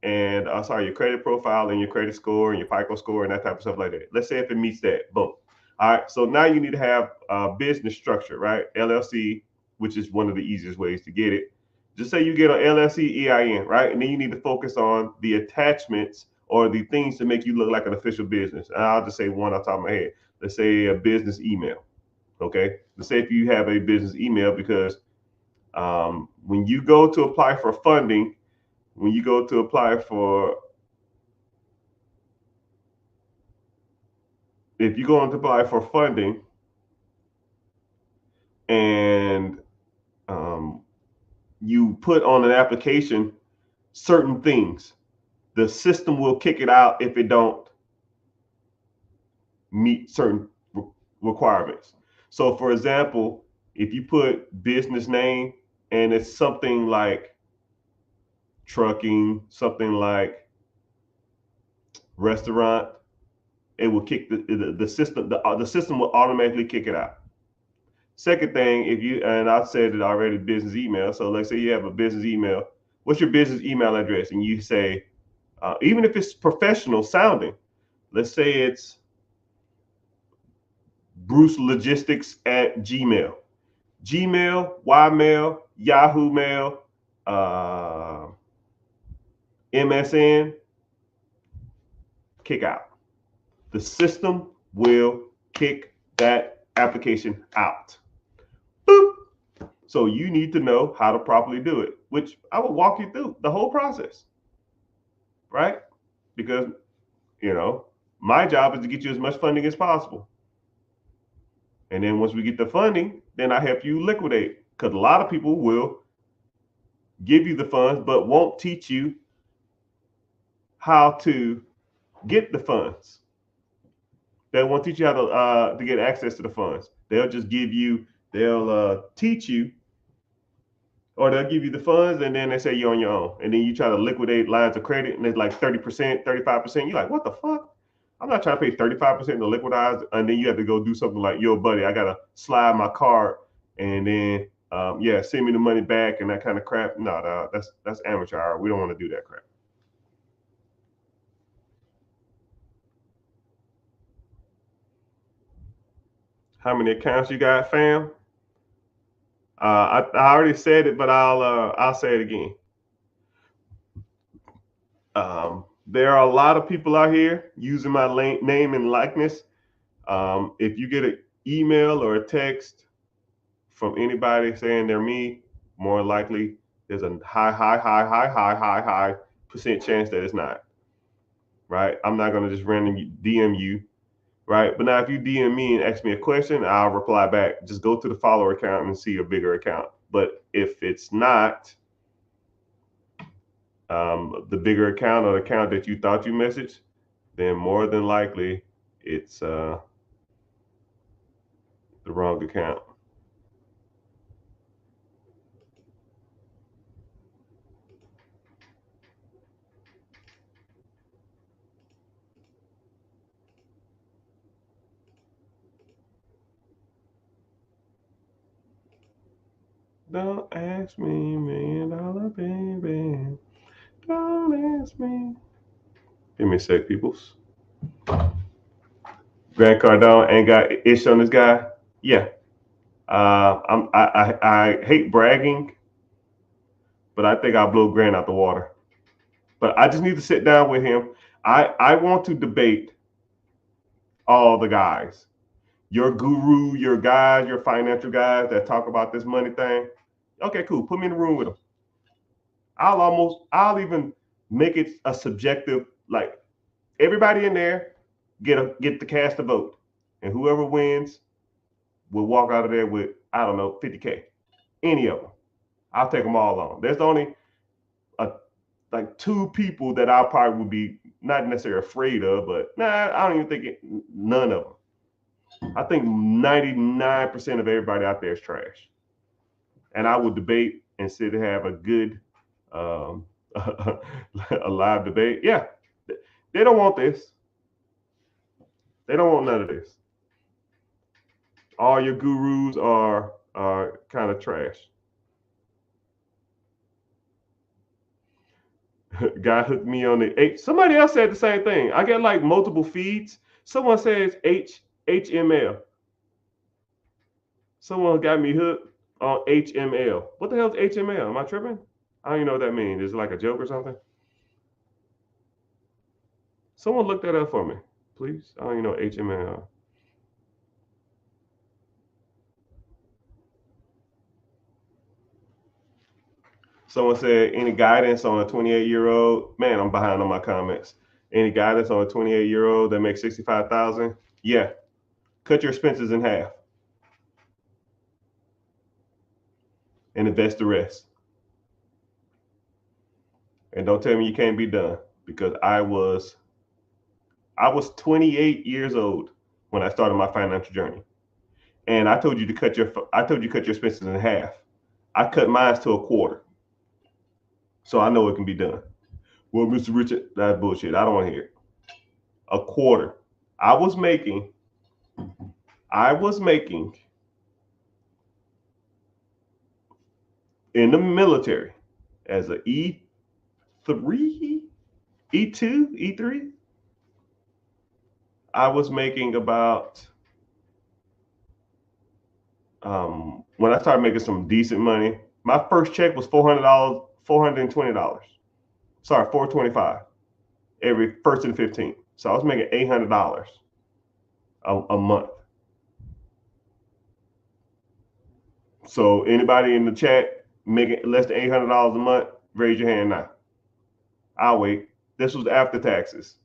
and your credit profile and your credit score and your FICO score and that type of stuff like that. Let's say if it meets that, boom. All right. So now you need to have a business structure, right? LLC, which is one of the easiest ways to get it. Just say you get an LLC EIN, right? And then you need to focus on the attachments or the things to make you look like an official business. And I'll just say one off the top of my head. Let's say a business email. Okay. Let's say if you have a business email, because when you go to apply for funding, if you go to apply for funding and you put on an application certain things, the system will kick it out if it don't meet certain requirements. So for example, if you put business name and it's something like trucking, something like restaurant, it will kick the system. The system will automatically kick it out. Second thing, and I said it already, business email. So let's say you have a business email. What's your business email address? And you say, even if it's professional sounding, let's say it's BruceLogistics@gmail. Gmail, Ymail, Yahoo Mail, MSN, kick out. The system will kick that application out. Boop. So you need to know how to properly do it, which I will walk you through the whole process, right? Because, my job is to get you as much funding as possible. And then once we get the funding, then I help you liquidate. Because a lot of people will give you the funds, but won't teach you how to get the funds. They won't teach you how to get access to the funds. They'll just they'll teach you, or they'll give you the funds and then they say you're on your own. And then you try to liquidate lines of credit and it's like 30%, 35%. You're like, what the fuck? I'm not trying to pay 35% to liquidize. And then you have to go do something like, yo, buddy, I got to slide my card and then, send me the money back and that kind of crap. No, that's amateur hour. We don't want to do that crap. How many accounts you got, fam? I already said it, but I'll say it again. There are a lot of people out here using my name and likeness. If you get an email or a text from anybody saying they're me, more likely there's a high percent chance that it's not. Right? I'm not gonna just randomly DM you. Right? But now if you DM me and ask me a question, I'll reply back. Just go to the follower account and see a bigger account. But if it's not the bigger account or the account that you thought you messaged, then more than likely it's the wrong account. Don't ask me, $1 million, baby. Don't ask me. Give me a sec, peoples. Grant Cardone ain't got ish on this guy. Yeah. I hate bragging, but I think I'll blow Grant out the water. But I just need to sit down with him. I want to debate all the guys. Your guru, your guys, your financial guys that talk about this money thing. Okay, cool. Put me in the room with them. I'll even make it a subjective, like everybody in there get to cast a vote. And whoever wins will walk out of there with, I don't know, 50K. Any of them. I'll take them all on. There's only like 2 people that I probably would be not necessarily afraid of, but I don't even think none of them. I think 99% of everybody out there is trash. And I would debate and sit and have a good a live debate. Yeah, they don't want this. They don't want none of this. All your gurus are kind of trash. Guy hooked me on the H. Somebody else said the same thing. I get like multiple feeds. Someone says HML. Someone got me hooked on HML. What the hell is HML? Am I tripping? I don't even know what that means. Is it like a joke or something? Someone look that up for me, please. I don't even know what HML. Someone said, any guidance on a 28-year-old? Man, I'm behind on my comments. Any guidance on a 28-year-old that makes 65,000? Yeah. Cut your expenses in half and invest the rest. And don't tell me you can't be done, because I was 28 years old when I started my financial journey. And I told you to cut your expenses in half. I cut mine to a quarter. So I know it can be done. Well, Mr. Richard, that's bullshit. I don't want to hear it. A quarter. I was making in the military as a E3, E2, E3. I was making about when I started making some decent money, my first check was $400, $420. Sorry, $425 every first and 15th. So I was making $800 a month. So anybody in the chat making less than $800 a month, raise your hand now. I'll wait. This was after taxes.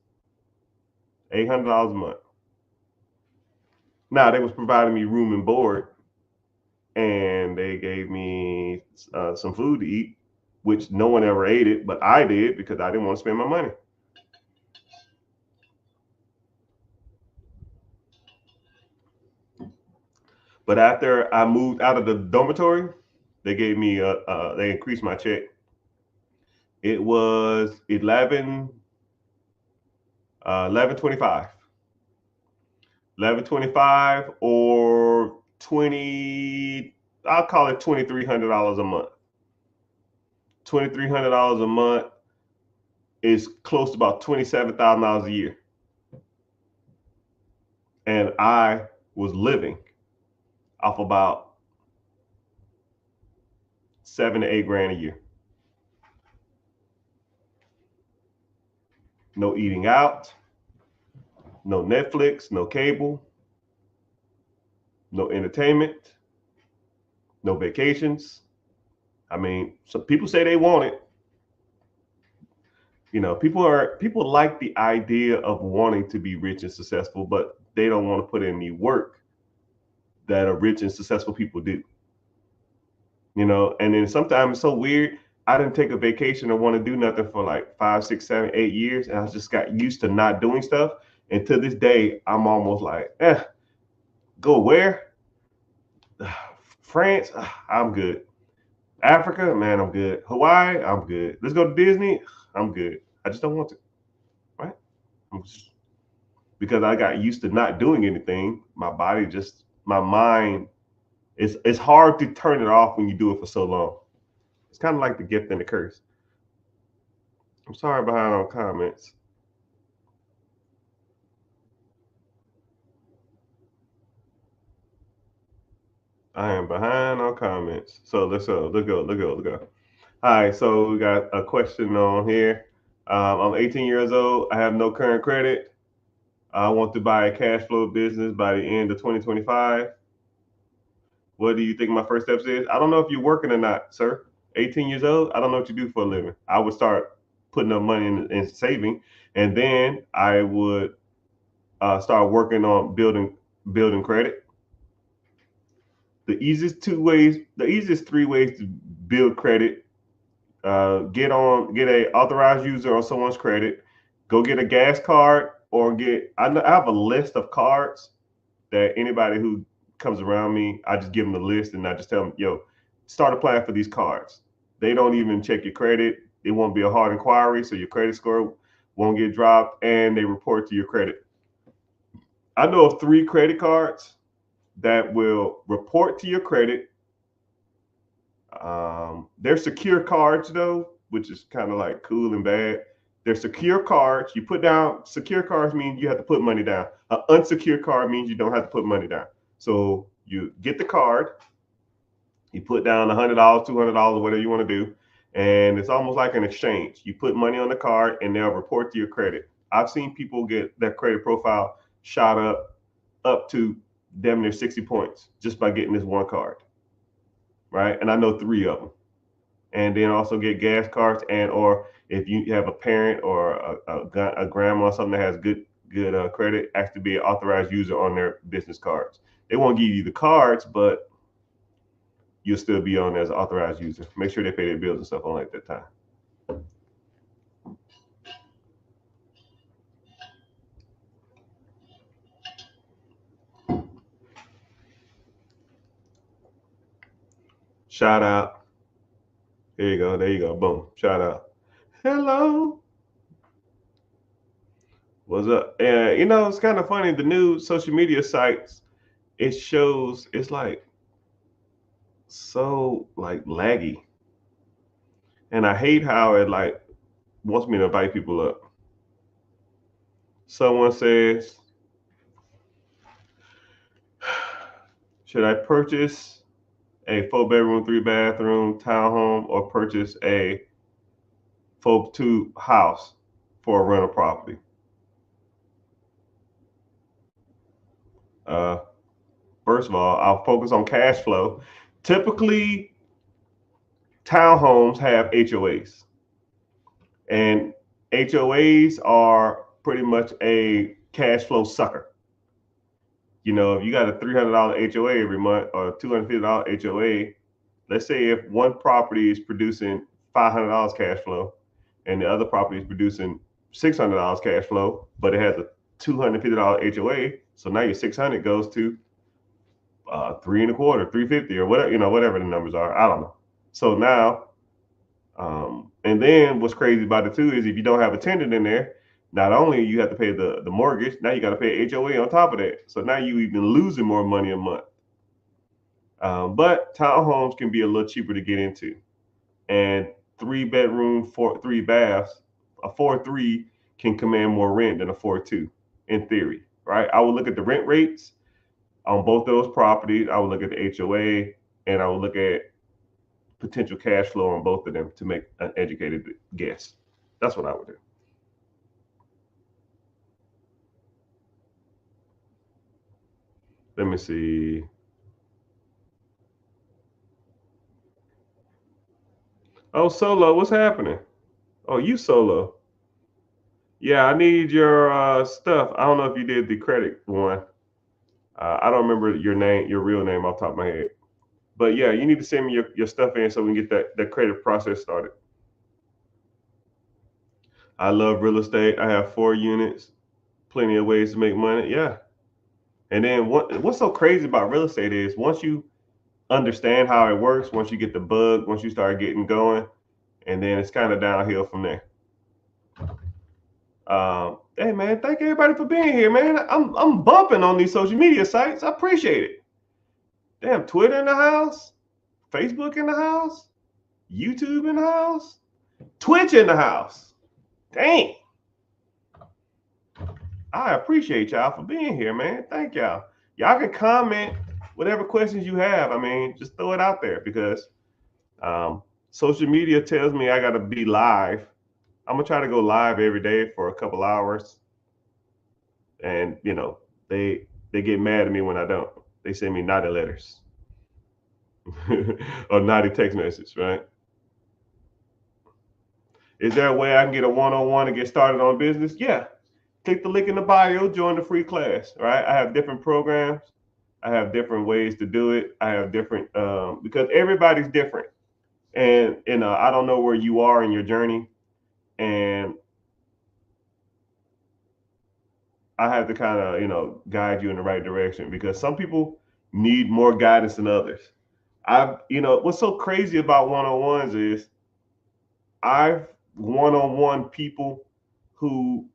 $800 a month. Now they was providing me room and board, and they gave me some food to eat, which no one ever ate it, but I did because I didn't want to spend my money. But after I moved out of the dormitory, they gave me they increased my check. It was 11.25. 11.25 or 20, I'll call it $2,300 a month. $2,300 a month is close to about $27,000 a year. And I was living off about $7 to $8 grand a year. No eating out, no Netflix, no cable, no entertainment, no vacations. I mean, some people say they want it. You know, people like the idea of wanting to be rich and successful, but they don't want to put in the work that rich and successful people do. You know, and then sometimes it's so weird. I didn't take a vacation or want to do nothing for like 5, 6, 7, 8 years, and I just got used to not doing stuff. And to this day, I'm almost like, go where? France, I'm good. Africa, man, I'm good. Hawaii, I'm good. Let's go to Disney, I'm good. I just don't want to, right? Because I got used to not doing anything. My body just, my mind, it's hard to turn it off when you do it for so long. It's kind of like the gift and the curse. I'm sorry behind on comments. I am behind on comments. So let's go. All right, so we got a question on here. I'm 18 years old. I have no current credit. I want to buy a cash flow business by the end of 2025. What do you think my first steps is? I don't know if you're working or not, sir. 18 years old. I don't know what you do for a living. I would start putting up money in saving, and then I would start working on building credit. The easiest 3 ways to build credit: get a authorized user on someone's credit, go get a gas card, or I have a list of cards that anybody who comes around me, I just give them the list and I just tell them, yo, start applying for these cards. They don't even check your credit. It won't be a hard inquiry, so your credit score won't get dropped, and they report to your credit. I know of 3 credit cards that will report to your credit. They're secure cards though, which is kind of like cool and bad. They're secure cards. You put down, secure cards mean you have to put money down. An unsecured card means you don't have to put money down. So you get the card, you put down $100, $200, whatever you want to do, and it's almost like an exchange. You put money on the card and they'll report to your credit. I've seen people get their credit profile shot up to damn near 60 points just by getting this one card, right? And I know 3 of them. And then also get gas cards, and or if you have a parent or a grandma or something that has good credit, ask to be an authorized user on their business cards. They won't give you the cards, but you'll still be on as an authorized user. Make sure they pay their bills and stuff on at that time. Shout out. There you go. There you go. Boom. Shout out. Hello. What's up? You know, it's kind of funny. The new social media sites, it shows, it's like so like laggy. And I hate how it like wants me to invite people up. Someone says, Should I purchase a 4-bedroom, 3-bathroom townhome or purchase a 4-2 house for a rental property? First of all, I'll focus on cash flow. Typically, townhomes have HOAs, and HOAs are pretty much a cash flow sucker. You know, if you got a $300 HOA every month or a $250 HOA, let's say if one property is producing $500 cash flow and the other property is producing $600 cash flow, but it has a $250 HOA, so now your 600 goes to 3.25, 350, or whatever, you know, whatever the numbers are. I don't know. So now, and then what's crazy about it too is if you don't have a tenant in there, not only you have to pay the mortgage, now you got to pay HOA on top of that. So now you even losing more money a month. But townhomes can be a little cheaper to get into, and 3-bedroom, 3 baths, a 4-3 can command more rent than a 4-2 in theory, right? I would look at the rent rates on both those properties. I would look at the HOA, and I would look at potential cash flow on both of them to make an educated guess. That's what I would do. Let me see. Oh, Solo, what's happening? Oh, you Solo. Yeah, I need your stuff. I don't know if you did the credit one. I don't remember your name, your real name off the top of my head. But yeah, you need to send me your stuff in so we can get that credit process started. I love real estate. I have 4 units, plenty of ways to make money. Yeah. And then what's so crazy about real estate is once you understand how it works, once you get the bug, once you start getting going, and then it's kind of downhill from there. Hey man, thank everybody for being here, man. I'm bumping on these social media sites. I appreciate it. Damn, Twitter in the house, Facebook in the house, YouTube in the house, Twitch in the house. Dang. I appreciate y'all for being here, man. Thank y'all. Y'all can comment whatever questions you have. I mean, just throw it out there because social media tells me I got to be live. I'm gonna try to go live every day for a couple hours, and you know they get mad at me when I don't. They send me naughty letters or naughty text message, right? Is there a way I can get a one-on-one and get started on business? Yeah. Click the link in the bio, join the free class, right? I have different programs. I have different ways to do it. I have different, because everybody's different. And, I don't know where you are in your journey. And I have to kind of, guide you in the right direction because some people need more guidance than others. What's so crazy about one-on-ones is I've one-on-one people who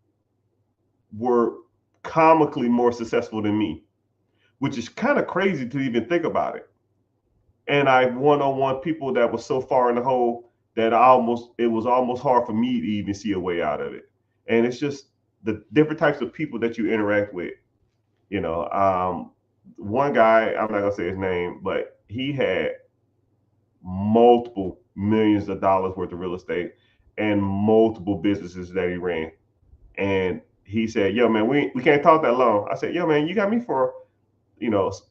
were comically more successful than me, which is kind of crazy to even think about it. And I one-on-one people that was so far in the hole that it was almost hard for me to even see a way out of it. And it's just the different types of people that you interact with. One guy, I'm not gonna say his name, but he had multiple millions of dollars worth of real estate and multiple businesses that he ran. And he said, yo, man, we can't talk that long. I said, yo, man, you got me for,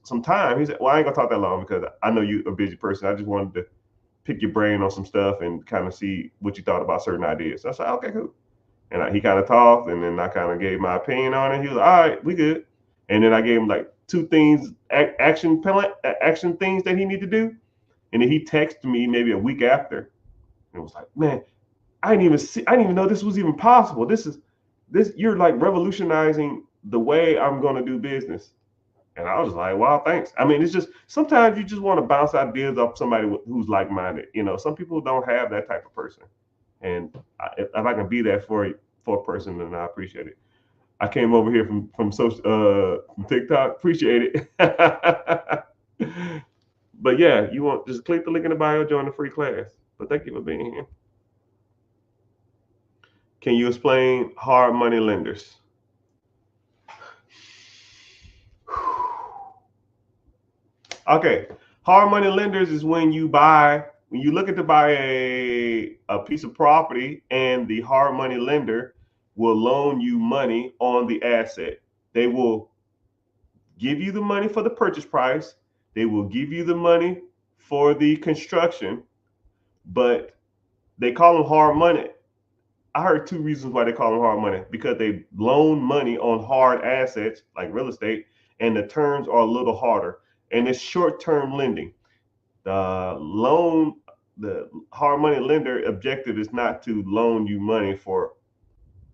some time. He said, well, I ain't gonna talk that long because I know you're a busy person. I just wanted to pick your brain on some stuff and kind of see what you thought about certain ideas. So I said, okay, cool. And he kind of talked, and then I kind of gave my opinion on it. He was like, all right, we good. And then I gave him like 2 things, action things that he need to do. And then he texted me maybe a week after and was like, man, I didn't even know this was even possible. You're like revolutionizing the way I'm going to do business. And I was like, wow, thanks. I mean, it's just, sometimes you just want to bounce ideas off somebody who's like-minded. Some people don't have that type of person. And if I can be that for a person, then I appreciate it. I came over here from TikTok. Appreciate it. But yeah, just click the link in the bio, join the free class. But thank you for being here. Can you explain hard money lenders? Okay. Hard money lenders is when you look at to buy a piece of property and the hard money lender will loan you money on the asset. They will give you the money for the purchase price. They will give you the money for the construction, but they call them hard money. I heard two reasons why they call them hard money, because they loan money on hard assets like real estate, and the terms are a little harder. And it's short-term lending. The loan, the hard money lender objective is not to loan you money for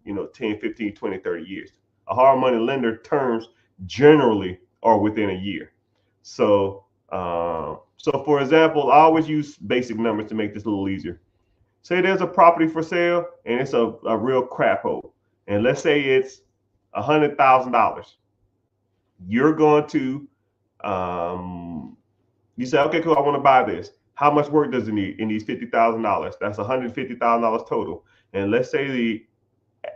10, 15, 20, 30 years. A hard money lender terms generally are within a year. So for example, I always use basic numbers to make this a little easier. Say there's a property for sale and it's a real crap hole. And let's say it's $100,000. You're going to, you say, okay, cool, I want to buy this. How much work does it need? It needs $50,000. That's $150,000 total. And let's say the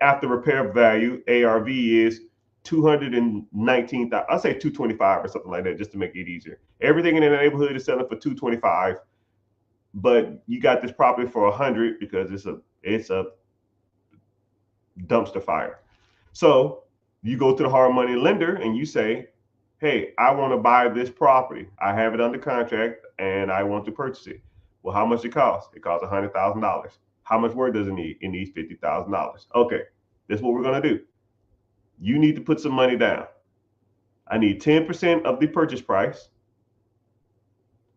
after repair value, ARV, is 219,000. I'll say 225 or something like that, just to make it easier. Everything in the neighborhood is selling for 225, but you got this property for 100 because it's a dumpster fire. So you go to the hard money lender and you say, hey, I want to buy this property. I have it under contract and I want to purchase it. Well, how much it costs? It costs $100,000. How much work does it need? It needs $50,000. Okay, this is what we're going to do. You need to put some money down. I need 10% of the purchase price.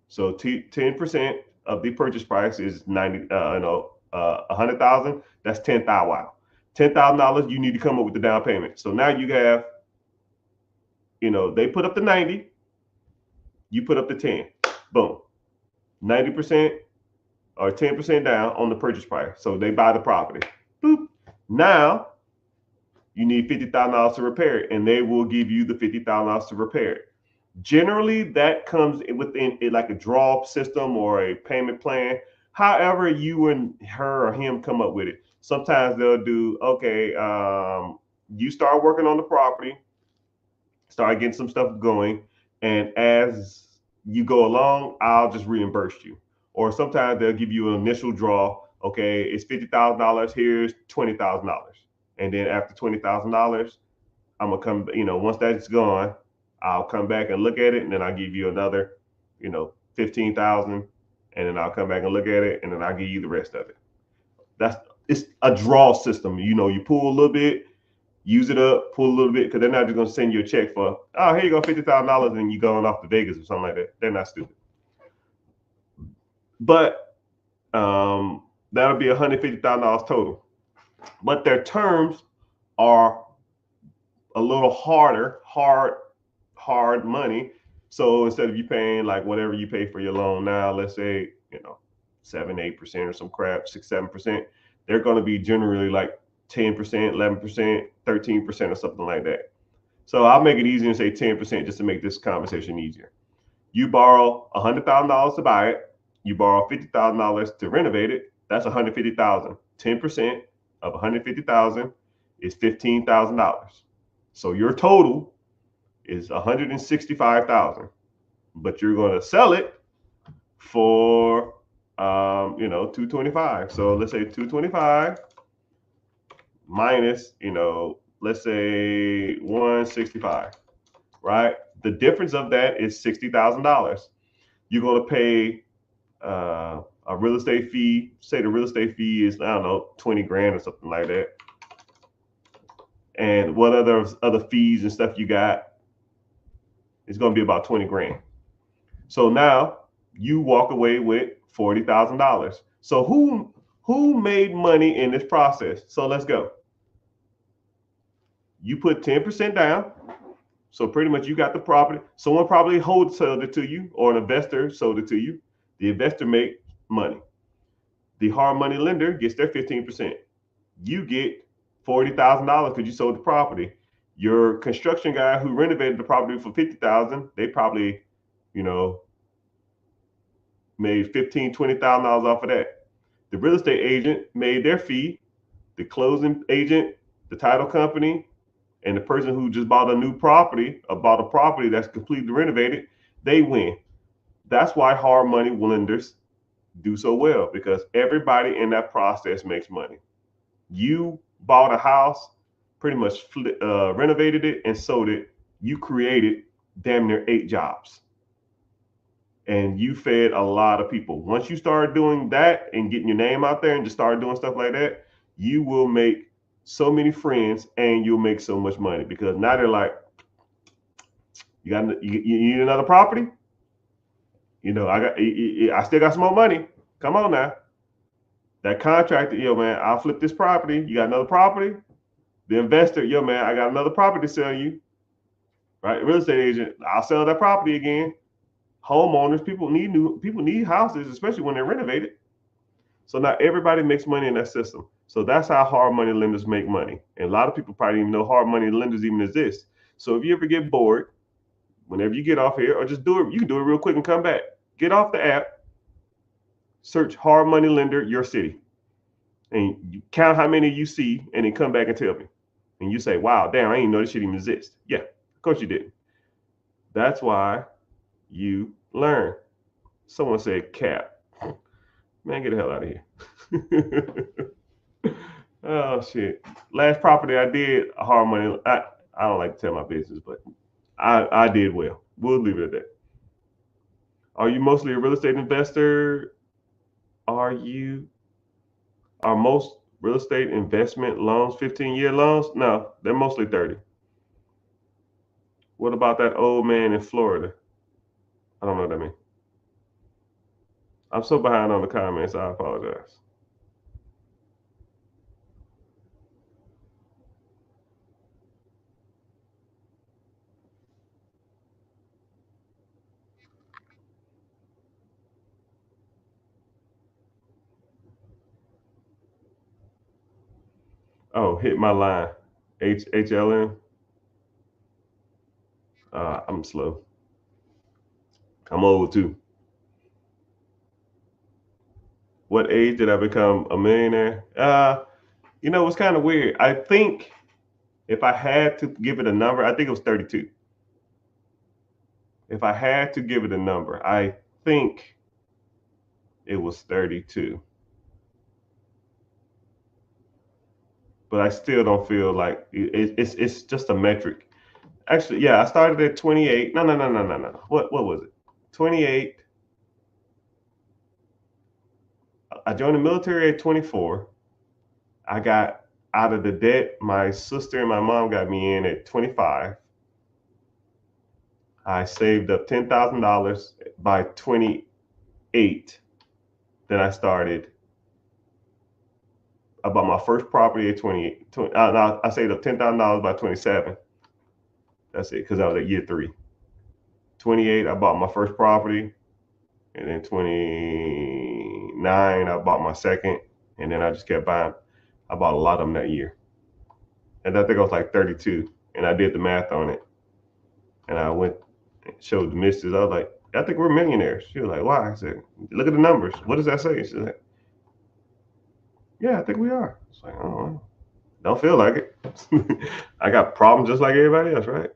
So 10% of the purchase price is 100,000. That's 10,000. Wow. $10,000. You need to come up with the down payment. So now you have, they put up the 90. You put up the 10. Boom. 90% or 10% down on the purchase price. So they buy the property. Boop. Now you need $50,000 to repair it, and they will give you the $50,000 to repair it. Generally, that comes within like a draw system or a payment plan. However, you and her or him come up with it. Sometimes they'll do, okay, you start working on the property, start getting some stuff going, and as you go along, I'll just reimburse you. Or sometimes they'll give you an initial draw. Okay, it's $50,000. Here's $20,000, and then after $20,000, I'm gonna come. Once that's gone, I'll come back and look at it, and then I'll give you another, 15,000, and then I'll come back and look at it, and then I'll give you the rest of it. It's a draw system. You pull a little bit, use it up, pull a little bit, because they're not just gonna send you a check for, oh, here you go, $50,000, and you going off to Vegas or something like that. They're not stupid. But that'll be $150,000 total. But their terms are a little hard money. So instead of you paying like whatever you pay for your loan now, let's say 7-8% or some crap, 6-7%, they're going to be generally like 10%, 11%, 13% or something like that. So I'll make it easy and say 10% just to make this conversation easier. You borrow $100,000 to buy it. You borrow $50,000 to renovate it. That's $150,000. 10% of $150,000 is $15,000. So your total is $165,000, but you're going to sell it for $225,000. So let's say $225,000 minus let's say $165,000, right? The difference of that is $60,000. You're going to pay a real estate fee. Say the real estate fee is, I don't know, 20 grand or something like that. And what other fees and stuff you got, it's going to be about 20 grand. So now you walk away with $40,000. So who made money in this process? So let's go. You put 10% down. So pretty much you got the property. Someone probably wholesaled it to you, or an investor sold it to you. The investor made money. The hard money lender gets their 15%. You get $40,000 because you sold the property. Your construction guy who renovated the property for $50,000, they probably, made $15,000, $20,000 off of that. The real estate agent made their fee. The closing agent, the title company, and the person who just bought a new property or bought a property that's completely renovated, they win. That's why hard money lenders do so well, because everybody in that process makes money. You bought a house, pretty much renovated it and sold it. You created damn near 8 jobs, and you fed a lot of people. Once you start doing that and getting your name out there and just start doing stuff like that, you will make so many friends and you'll make so much money, because now they're like, you need another property? I still got some more money. Come on now. That contractor, yo man, I'll flip this property. You got another property? The investor, yo man, I got another property to sell you. Right? Real estate agent, I'll sell that property again. Homeowners, people need houses, especially when they're renovated. So now everybody makes money in that system. So that's how hard money lenders make money. And a lot of people probably even know hard money lenders even exist. So if you ever get bored, whenever you get off here, or just do it, you can do it real quick and come back. Get off the app, search hard money lender your city, and you count how many you see, and then come back and tell me. And you say, wow, damn, I didn't know this shit even exists. Yeah, of course you didn't. That's why you learn. Someone said cap. Man, get the hell out of here. Oh shit. Last property I did hard money. I don't like to tell my business, but I did well. We'll leave it at that. Are you mostly a real estate investor? Are most real estate investment loans 15-year loans? No, they're mostly 30. What about that old man in Florida? I don't know what that means. I'm so behind on the comments, I apologize. Oh, hit my line. HLM. I'm slow. I'm old too. What age did I become a millionaire? It's kind of weird. I think if I had to give it a number, I think it was 32. If I had to give it a number, I think it was 32. But I still don't feel like it's just a metric. Actually, yeah, I started at 28. No, no, no, no, no, no. What was it? 28. I joined the military at 24. I got out of the debt my sister and my mom got me in at 25. I saved up $10,000 by 28. Then I started. I bought my first property at 28. I saved up $10,000 by 27. That's it, because I was at year 3. 28, I bought my first property. And then 29, I bought my second. And then I just kept buying. I bought a lot of them that year. And I think I was like 32. And I did the math on it. And I went and showed the missus. I was like, I think we're millionaires. She was like, why? I said, look at the numbers. What does that say? She's like, yeah, I think we are. It's like, oh, don't feel like it. I got problems just like everybody else, right?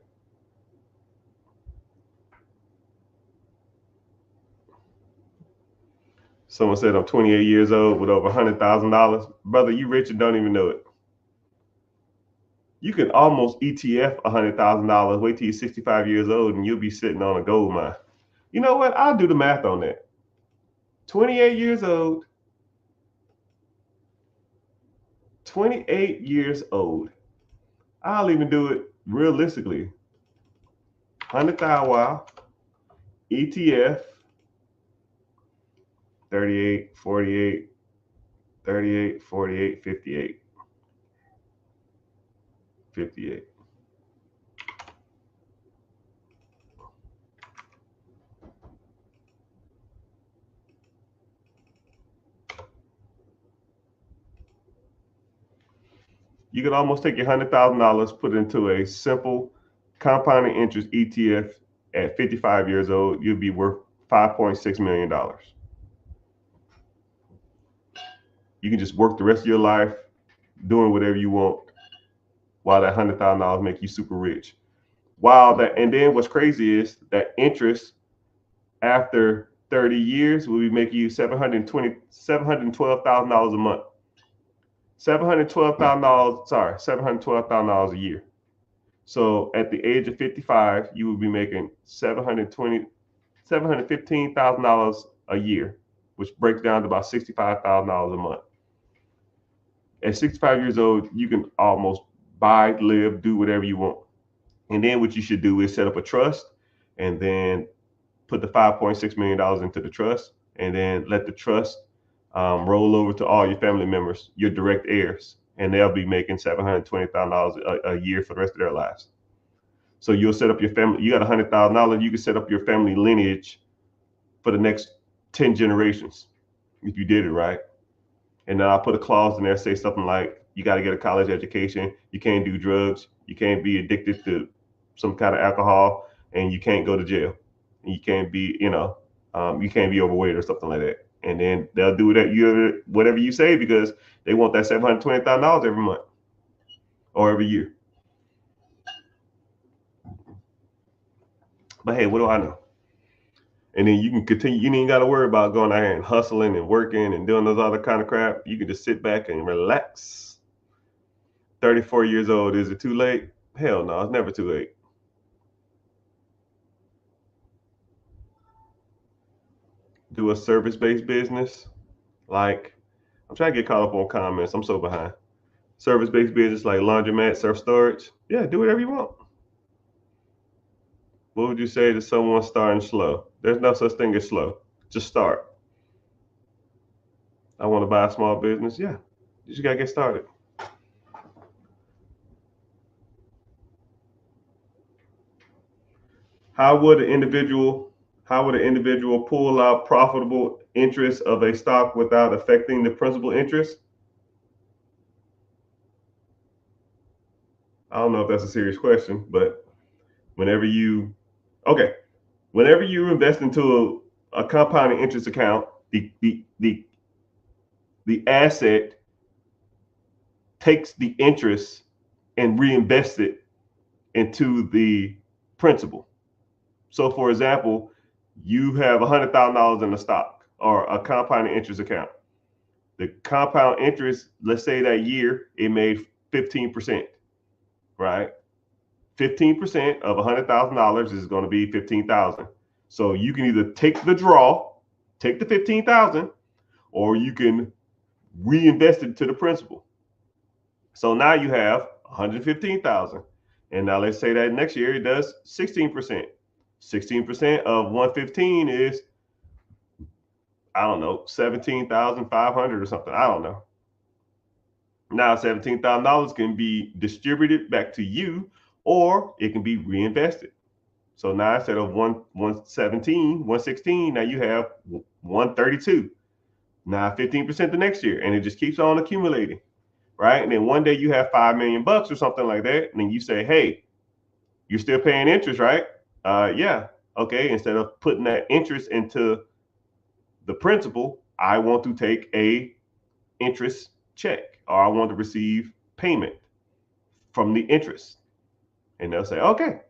Someone said I'm 28 years old with over $100,000. Brother, you rich and don't even know it. You can almost ETF $100,000. Wait till you're 65 years old and you'll be sitting on a gold mine. You know what? I'll do the math on that. 28 years old. 28 years old. I'll even do it realistically. 100,000 wow. ETF 38, 48, 38, 48, 58. 58. You could almost take your $100,000, put it into a simple compounding interest ETF at 55 years old. You'd be worth $5.6 million. You can just work the rest of your life doing whatever you want while that $100,000 make you super rich. And then what's crazy is that interest after 30 years, we'll be making you $712,000 a month. $712,000 a year. So at the age of 55, you will be making $715,000 a year, which breaks down to about $65,000 a month. At 65 years old, you can almost buy, live, do whatever you want. And then what you should do is set up a trust and then put the $5.6 million into the trust, and then let the trust roll over to all your family members, your direct heirs, and they'll be making $720,000 a year for the rest of their lives. So you'll set up your family. You got $100,000. You can set up your family lineage for the next 10 generations if you did it right. And then I'll put a clause in there, say something like, you got to get a college education, you can't do drugs, you can't be addicted to some kind of alcohol, and you can't go to jail. You can't be, you can't be overweight or something like that. And then they'll do that whatever you say, because they want that $720,000 every month or every year. But hey, what do I know? And then you can continue. You ain't got to worry about going out here and hustling and working and doing those other kind of crap. You can just sit back and relax. 34 years old, is it too late? Hell no, it's never too late. Do a service-based business. Like, I'm trying to get caught up on comments. I'm so behind. Service-based business like laundromat, self-storage. Yeah, do whatever you want. What would you say to someone starting slow? There's no such thing as slow. Just start. I want to buy a small business. Yeah, you just got to get started. How would an individual pull out profitable interest of a stock without affecting the principal interest? I don't know if that's a serious question, but whenever you invest into a compounding interest account, the asset takes the interest and reinvests it into the principal. So, for example, you have $100,000 in a stock or a compounding interest account. The compound interest, let's say that year it made 15%, right? 15% of $100,000 is going to be 15,000. So you can either take the draw, take the 15,000, or you can reinvest it to the principal. So now you have 115,000. And now let's say that next year it does 16%. 16% of 115 is, I don't know, 17,500 or something. I don't know. Now $17,000 can be distributed back to you, or it can be reinvested. So now instead of 116, now you have 132. Now 15% the next year, and it just keeps on accumulating, right? And then one day you have $5 million or something like that, and then you say, hey, you're still paying interest, right? Yeah. Okay. Instead of putting that interest into the principal, I want to take a interest check, or I want to receive payment from the interest. And they'll say, okay.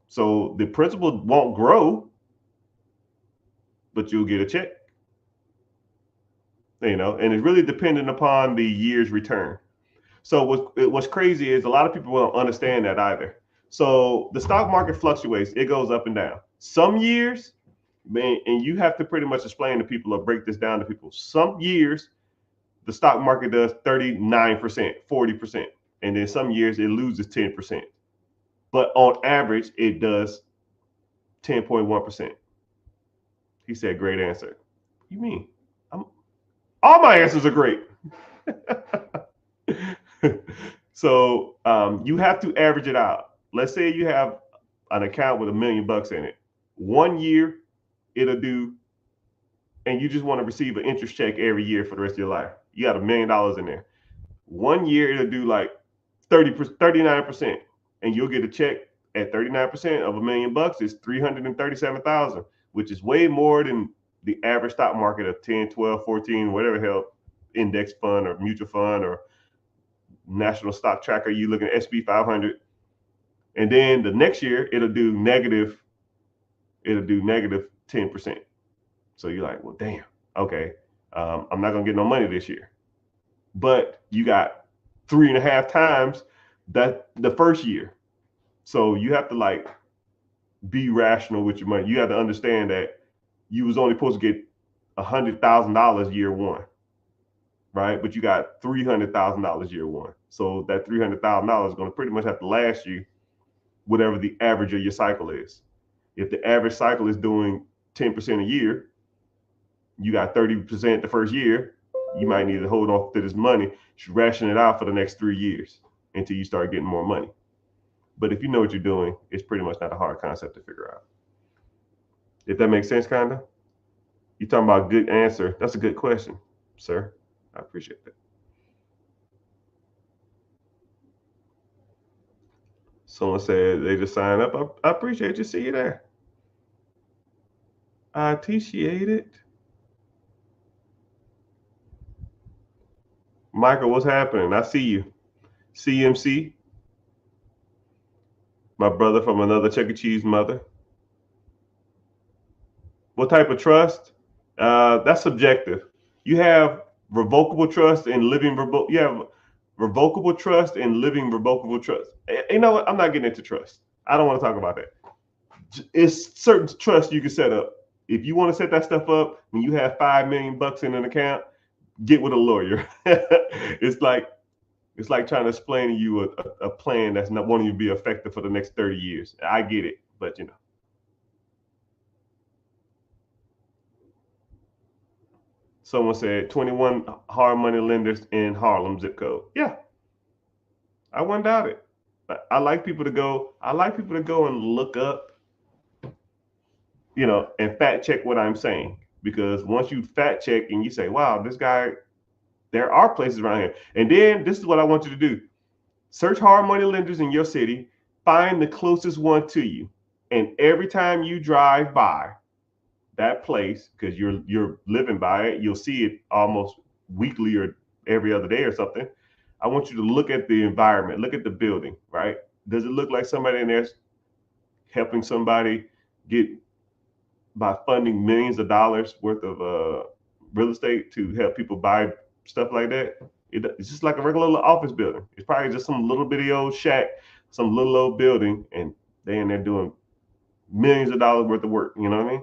So the principal won't grow, but you'll get a check. And it's really dependent upon the year's return. So what's crazy is a lot of people don't understand that either. So the stock market fluctuates. It goes up and down. Some years, man, and you have to pretty much explain to people or break this down to people. Some years, the stock market does 39%, 40%. And then some years it loses 10%. But on average, it does 10.1%. He said, great answer. What do you mean? All my answers are great. So you have to average it out. Let's say you have an account with $1 million in it. 1 year it'll do, and you just want to receive an interest check every year for the rest of your life. You got $1 million in there. 1 year it'll do like 39%, and you'll get a check at 39% of $1 million is 337,000, which is way more than the average stock market of 10, 12, 14, whatever hell index fund or mutual fund or national stock tracker. You look at SP 500. And then the next year it'll do negative 10%. So you're like, well, damn, okay, I'm not gonna get no money this year. But you got 3.5 times that the first year. So you have to like be rational with your money. You have to understand that you was only supposed to get $100,000 year one, right? But you got $300,000 year one. So that $300,000 is going to pretty much have to last you whatever the average of your cycle is. If the average cycle is doing 10% a year, you got 30% the first year, you might need to hold on to this money, ration it out for the next 3 years until you start getting more money. But if you know what you're doing, it's pretty much not a hard concept to figure out. If that makes sense, kind of. You're talking about good answer. That's a good question, sir. I appreciate that. Someone said they just signed up. I appreciate you. See you there. I appreciate it. Michael, what's happening? I see you. CMC, my brother from another Chuck E. Cheese mother. What type of trust? That's subjective. You have revocable trust and living you have revocable trust and living revocable trust. You know what? I'm not getting into trust. I don't want to talk about that. It's certain trust you can set up. If you want to set that stuff up when you have $5 million in an account, get with a lawyer. It's like trying to explain to you a plan that's not wanting you to be effective for the next 30 years. I get it, but you know. Someone said 21 hard money lenders in Harlem zip code. Yeah, I wouldn't doubt it. I like people to go. I like people to go and look up, you know, and fact check what I'm saying. Because once you fact check and you say, wow, this guy, there are places around here. And then this is what I want you to do. Search hard money lenders in your city, find the closest one to you. And every time you drive by that place, because you're living by it, you'll see it almost weekly or every other day or something. I want you to look at the environment, look at the building, right? Does it look like somebody in there's helping somebody get by funding millions of dollars worth of real estate to help people buy stuff like that? It's just like a regular little office building. It's probably just some little bitty old shack, some little old building, and they in there doing millions of dollars worth of work. You know what I mean?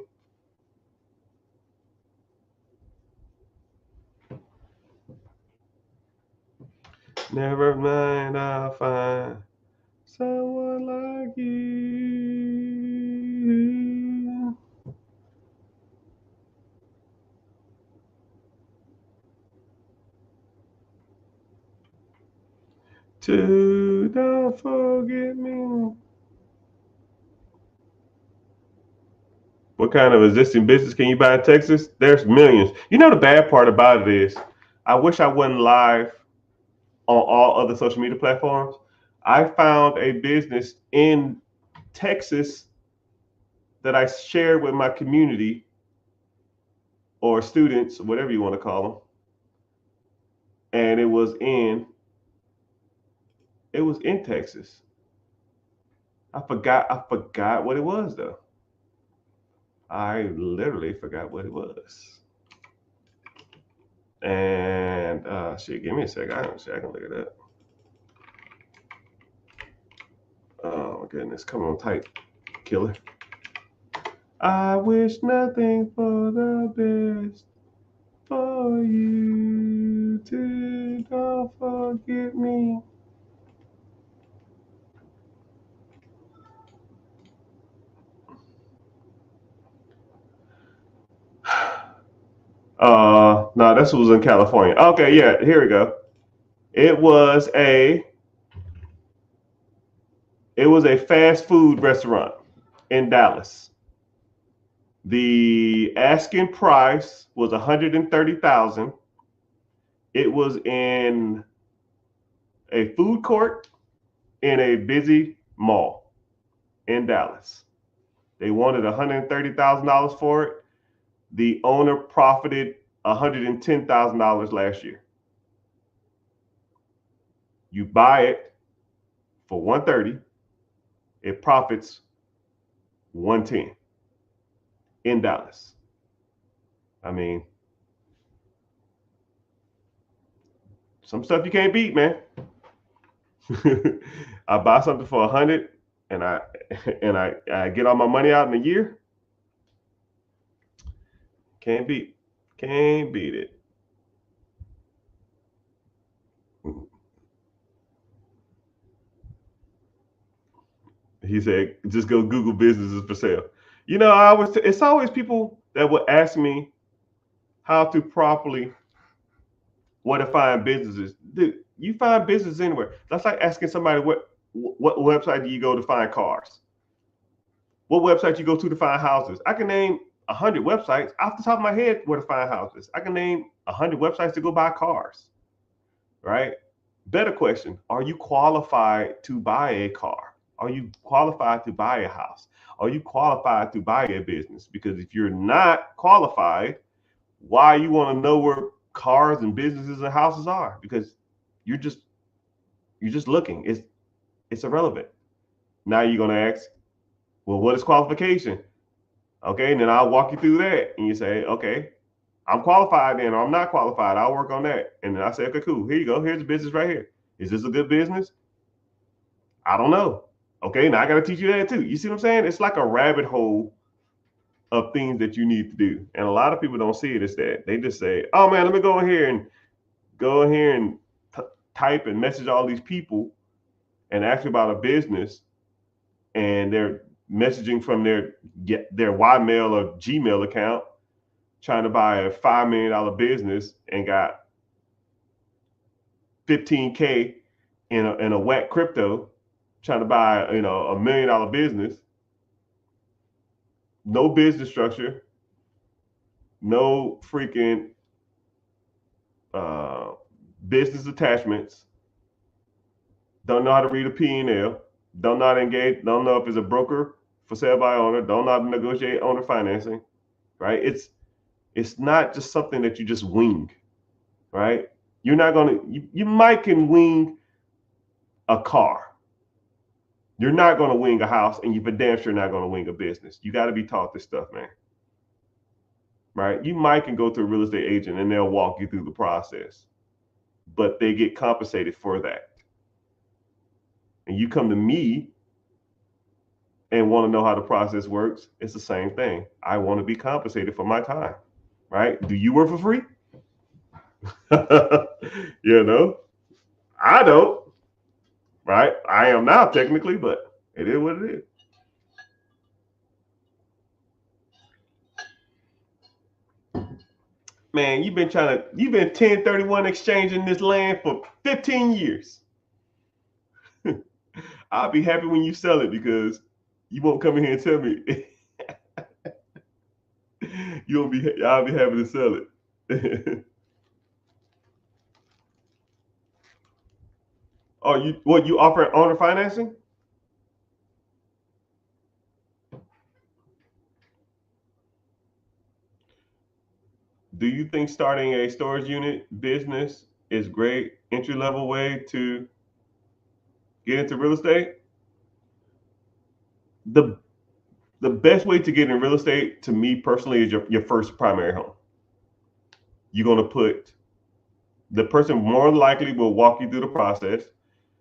Never mind, I'll find someone like you. To don't forget me. What kind of existing business can you buy in Texas? There's millions. You know, the bad part about it is I wish I wasn't live on all other social media platforms. I found a business in Texas that I shared with my community or students, whatever you want to call them. And it was in Texas. I forgot what it was though. I literally forgot what it was. And shit, give me a second. I can look it up. Oh my goodness, come on, type, killer. I wish nothing for the best for you to don't forget me. No, this was in California. Okay, yeah, here we go. It was a fast food restaurant in Dallas. The asking price was $130,000. It was in a food court in a busy mall in Dallas. They wanted $130,000 for it. The owner profited $110,000 last year. You buy it for $130,000, it profits $110,000 in Dallas. I mean, some stuff you can't beat, man. I buy something for 100 and I get all my money out in a year. Can't beat it. He said, just go Google businesses for sale. You know, it's always people that would ask me how to properly what to find businesses. Dude, you find business anywhere. That's like asking somebody what website do you go to find cars? What website you go to find houses? I can name 100 websites off the top of my head where to find houses. I can name 100 websites to go buy cars, right? Better question, are you qualified to buy a car? Are you qualified to buy a house? Are you qualified to buy a business? Because if you're not qualified, why you want to know where cars and businesses and houses are? Because you're just looking. It's irrelevant. Now you're gonna ask, well, what is qualification? Okay, and then I'll walk you through that, and you say, okay, I'm qualified then, or I'm not qualified. I'll work on that. And then I say, okay, cool. Here you go. Here's the business right here. Is this a good business? I don't know. Okay, now I got to teach you that too. You see what I'm saying? It's like a rabbit hole of things that you need to do. And a lot of people don't see it as that. They just say, oh man, let me go in here and type and message all these people and ask about a business. And they're messaging from their Ymail or Gmail account, trying to buy a $5 million business and got 15K in a whack crypto, trying to buy a $1 million business. No business structure, no freaking business attachments. Don't know how to read a P&L. Don't know how to engage. Don't know if it's a broker for sale by owner. Don't know how to negotiate owner financing. Right? It's not just something that you just wing. Right? You're not gonna. You might can wing a car. You're not going to wing a house, and you're for damn sure not going to wing a business. You got to be taught this stuff, man. Right? You might can go to a real estate agent and they'll walk you through the process, but they get compensated for that. And you come to me and want to know how the process works, it's the same thing. I want to be compensated for my time, right? Do you work for free? I don't. Right? I am now technically, but it is what it is. Man, you've been 1031 exchanging this land for 15 years. I'll be happy when you sell it because you won't come in here and tell me. I'll be happy to sell it. Oh, you offer owner financing? Do you think starting a storage unit business is great entry-level way to get into real estate? The best way to get in real estate, to me personally, is your first primary home. You're going to put the person more likely will walk you through the process.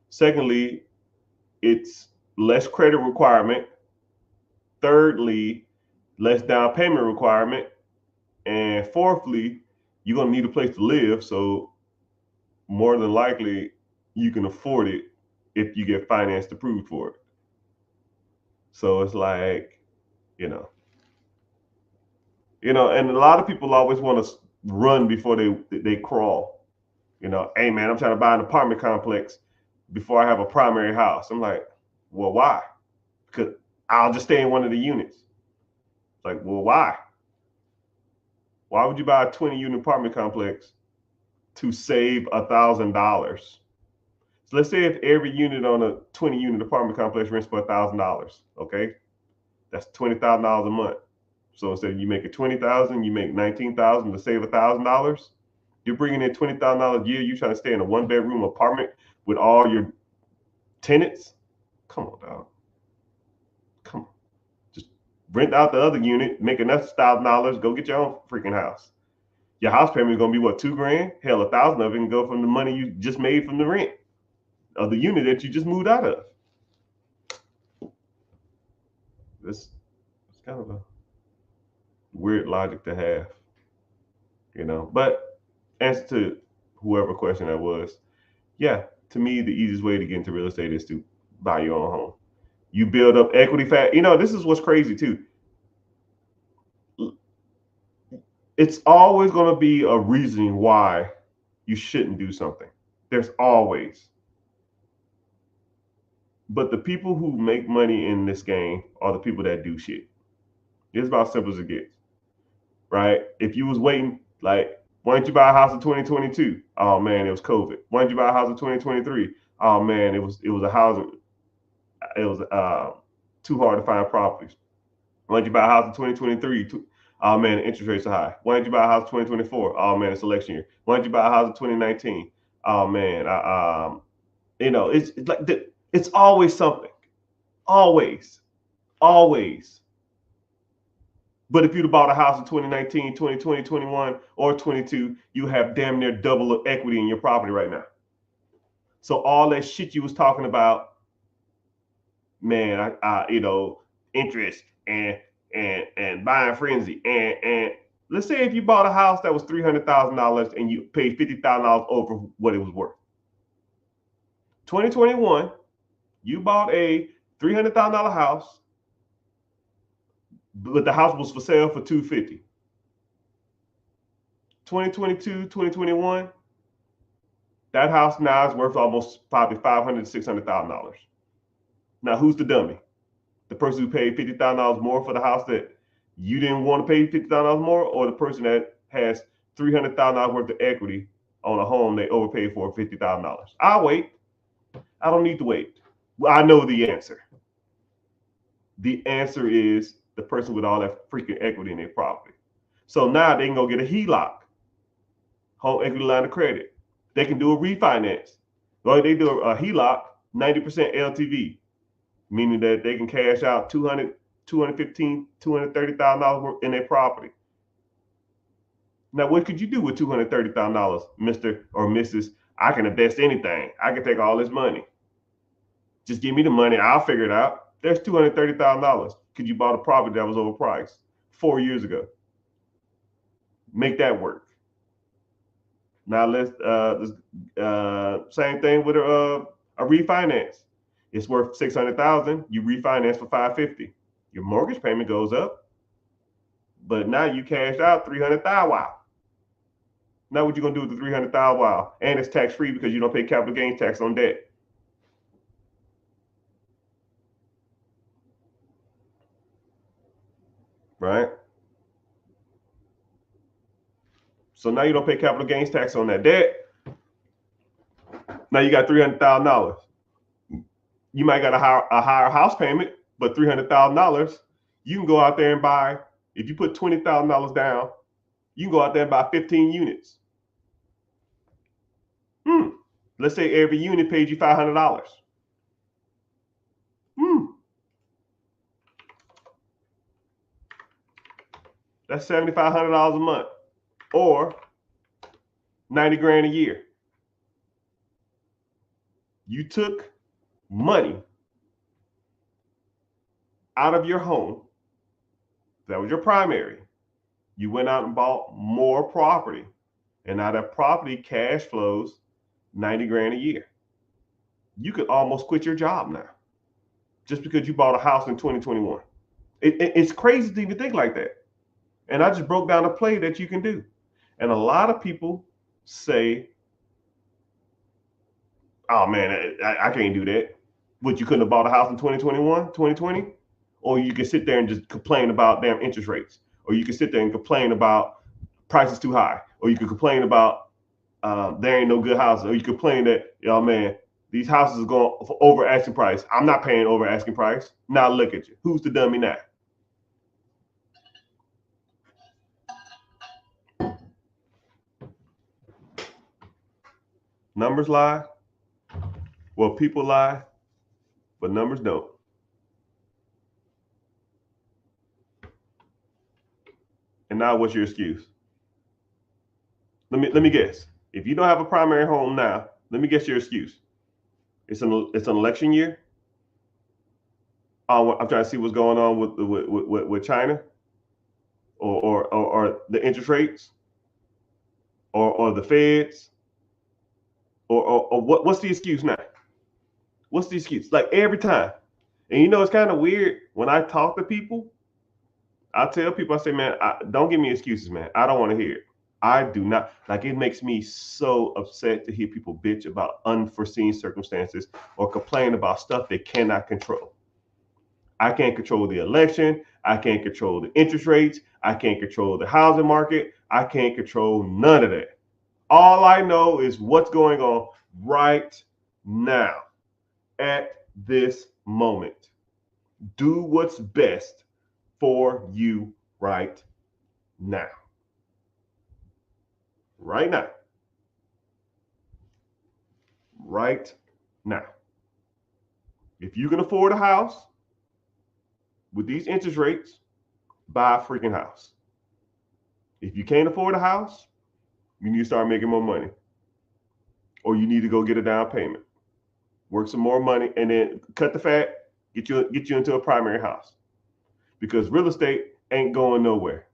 Secondly, it's less credit requirement. Thirdly, less down payment requirement. And fourthly, you're going to need a place to live. So more than likely, you can afford it if you get financed approved for it. So it's like, and a lot of people always want to run before they crawl. Hey man, I'm trying to buy an apartment complex before I have a primary house. I'm like, well, why? Because I'll just stay in one of the units. It's like, well, why? Why would you buy a 20-unit apartment complex to save $1,000? So let's say if every unit on a 20-unit apartment complex rents for $1,000, okay? That's $20,000 a month. So instead of you making $20,000, you make $19,000 to save $1,000. You're bringing in $20,000 a year. You're trying to stay in a one-bedroom apartment with all your tenants. Come on, dog. Come on. Rent out the other unit, make enough $1,000, go get your own freaking house. Your house payment is gonna be what, $2,000? Hell, 1,000 of it can go from the money you just made from the rent of the unit that you just moved out of. It's kind of a weird logic to have, you know. But as to whoever question that was, yeah, to me, the easiest way to get into real estate is to buy your own home. You build up equity fast. You know, this is what's crazy too. It's always going to be a reason why you shouldn't do something. There's always. But the people who make money in this game are the people that do shit. It's about simple as it gets, right? If you was waiting, like, why didn't you buy a house in 2022? Oh man, it was COVID. Why didn't you buy a house in 2023? Oh man, it was a housing. It was too hard to find properties. Why didn't you buy a house in 2023? Oh man, the interest rates are high. Why didn't you buy a house in 2024? Oh man, it's election year. Why didn't you buy a house in 2019? Oh man, you know, it's like it's always something, always. But if you'd have bought a house in 2019, 2020, 21, or 22, you have damn near double of equity in your property right now. So all that shit you was talking about, man, you know, interest and buying frenzy and let's say if you bought a house that was $300,000 and you paid $50,000 over what it was worth. 2021, you bought a $300,000 house, but the house was for sale for $250,000. 2022, 2021, that house now is worth almost probably $500,000 to $600,000. Now, who's the dummy? The person who paid $50,000 more for the house that you didn't want to pay $50,000 more, or the person that has $300,000 worth of equity on a home they overpaid for $50,000? I'll wait. I don't need to wait. I know the answer. The answer is the person with all that freaking equity in their property. So now they can go get a HELOC, home equity line of credit. They can do a refinance. Well, they do a HELOC, 90% LTV, meaning that they can cash out $200,000, $215,000, $230,000 in their property. Now, what could you do with $230,000, Mr. or Mrs.? I can invest anything. I can take all this money. Just give me the money. I'll figure it out. There's $230,000 because you bought a property that was overpriced 4 years ago. Make that work. Now let's same thing with a refinance. It's worth $600,000. You refinance for $550,000. Your mortgage payment goes up, but now you cashed out $300,000. Wow. Now what you gonna do with the $300,000? Wow, and it's tax free because you don't pay capital gains tax on debt. Right? So now you don't pay capital gains tax on that debt. Now you got $300,000. You might got a higher house payment, but $300,000, you can go out there and buy. If you put $20,000 down, you can go out there and buy 15 units. Let's say every unit paid you $500. That's $7,500 a month, or 90 grand a year. You took money out of your home. That was your primary. You went out and bought more property, and now that property cash flows 90 grand a year. You could almost quit your job now just because you bought a house in 2021. It's crazy to even think like that. And I just broke down a play that you can do. And a lot of people say, oh man, I can't do that. But you couldn't have bought a house in 2021, 2020? Or you can sit there and just complain about damn interest rates. Or you can sit there and complain about prices too high. Or you can complain about there ain't no good houses. Or you complain that, oh man, these houses are going for over asking price. I'm not paying over asking price. Now look at you. Who's the dummy now? Numbers lie. Well, people lie, but numbers don't. And now what's your excuse? Let me guess. If you don't have a primary home now, let me guess your excuse. It's an election year. I'm trying to see what's going on with China, or the interest rates, or the Feds, or what's the excuse now? What's the excuse? Like every time. And you know, it's kind of weird when I talk to people. I tell people, I say, man, don't give me excuses, man. I don't want to hear it. I do not. Like, it makes me so upset to hear people bitch about unforeseen circumstances or complain about stuff they cannot control. I can't control the election. I can't control the interest rates. I can't control the housing market. I can't control none of that. All I know is what's going on right now at this moment. Do what's best for you right now. Right now. Right now. If you can afford a house with these interest rates, buy a freaking house. If you can't afford a house, you need to start making more money. Or you need to go get a down payment. Work some more money and then cut the fat, get you into a primary house. Because real estate ain't going nowhere.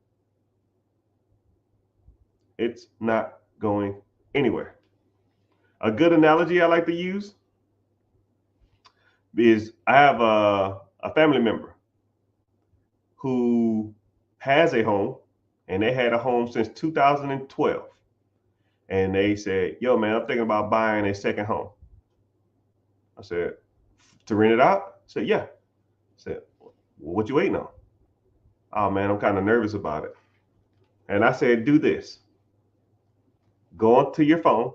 It's not going anywhere. A good analogy I like to use is I have a family member who has a home, and they had a home since 2012. And they said, yo, man, I'm thinking about buying a second home. I said, to rent it out? I said, yeah. I said, well, what you waiting on? Oh, man, I'm kind of nervous about it. And I said, do this. Go onto your phone,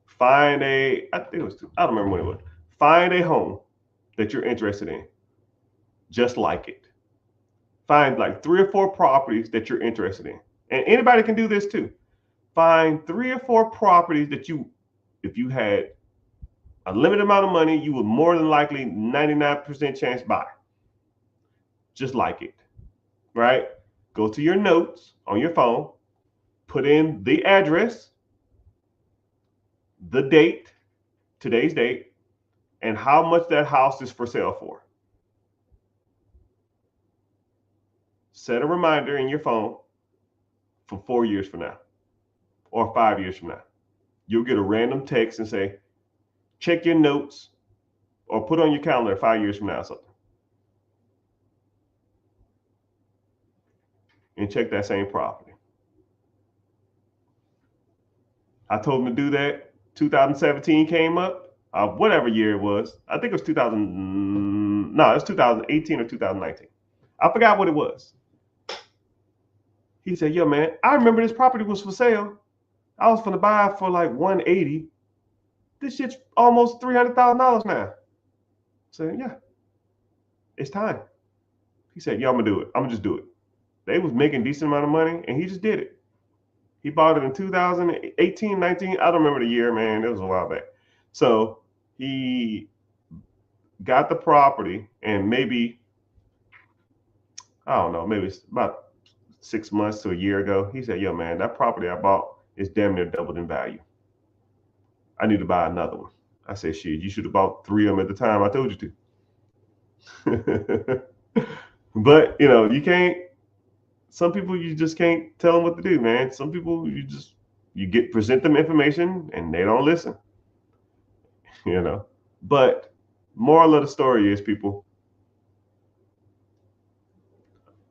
find I don't remember what it was. Find a home that you're interested in, just like it. Find like 3 or 4 properties that you're interested in. And anybody can do this too. Find 3 or 4 properties that if you had a limited amount of money, you would more than likely 99% chance buy. Just like it, right? Go to your notes on your phone, put in the address, the date, today's date, and how much that house is for sale for. Set a reminder in your phone for 4 years from now or 5 years from now. You'll get a random text and say, check your notes or put on your calendar 5 years from now or something. And check that same property. I told him to do that. 2017 came up, whatever year it was. I think it was 2018 or 2019. I forgot what it was. He said, yo, man, I remember this property was for sale. I was going to buy it for like 180. This shit's almost $300,000 now. I said, yeah, it's time. He said, yeah, I'm going to do it. I'm going to just do it. They was making a decent amount of money, and he just did it. He bought it in 2018, 19. I don't remember the year, man. It was a while back. So he got the property, and maybe, I don't know, maybe it's about 6 months to a year ago. He said, yo, man, that property I bought is damn near doubled in value. I need to buy another one. I said, shit, you should have bought 3 of them at the time I told you to. But, you know, you can't. Some people, you just can't tell them what to do, man. Some people, you present them information and they don't listen, you know. But moral of the story is, people,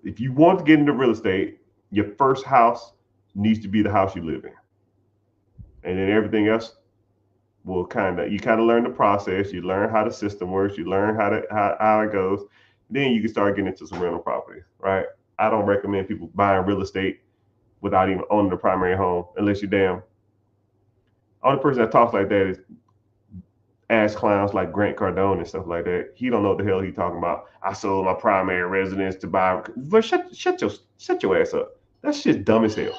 if you want to get into real estate, your first house needs to be the house you live in. And then everything else will you kind of learn the process. You learn how the system works. You learn how it goes. Then you can start getting into some rental properties, right? I don't recommend people buying real estate without even owning the primary home, unless you're damn. Only person that talks like that is ass clowns like Grant Cardone and stuff like that. He don't know what the hell he's talking about. I sold my primary residence to buy. But shut your ass up. That shit's dumb as hell.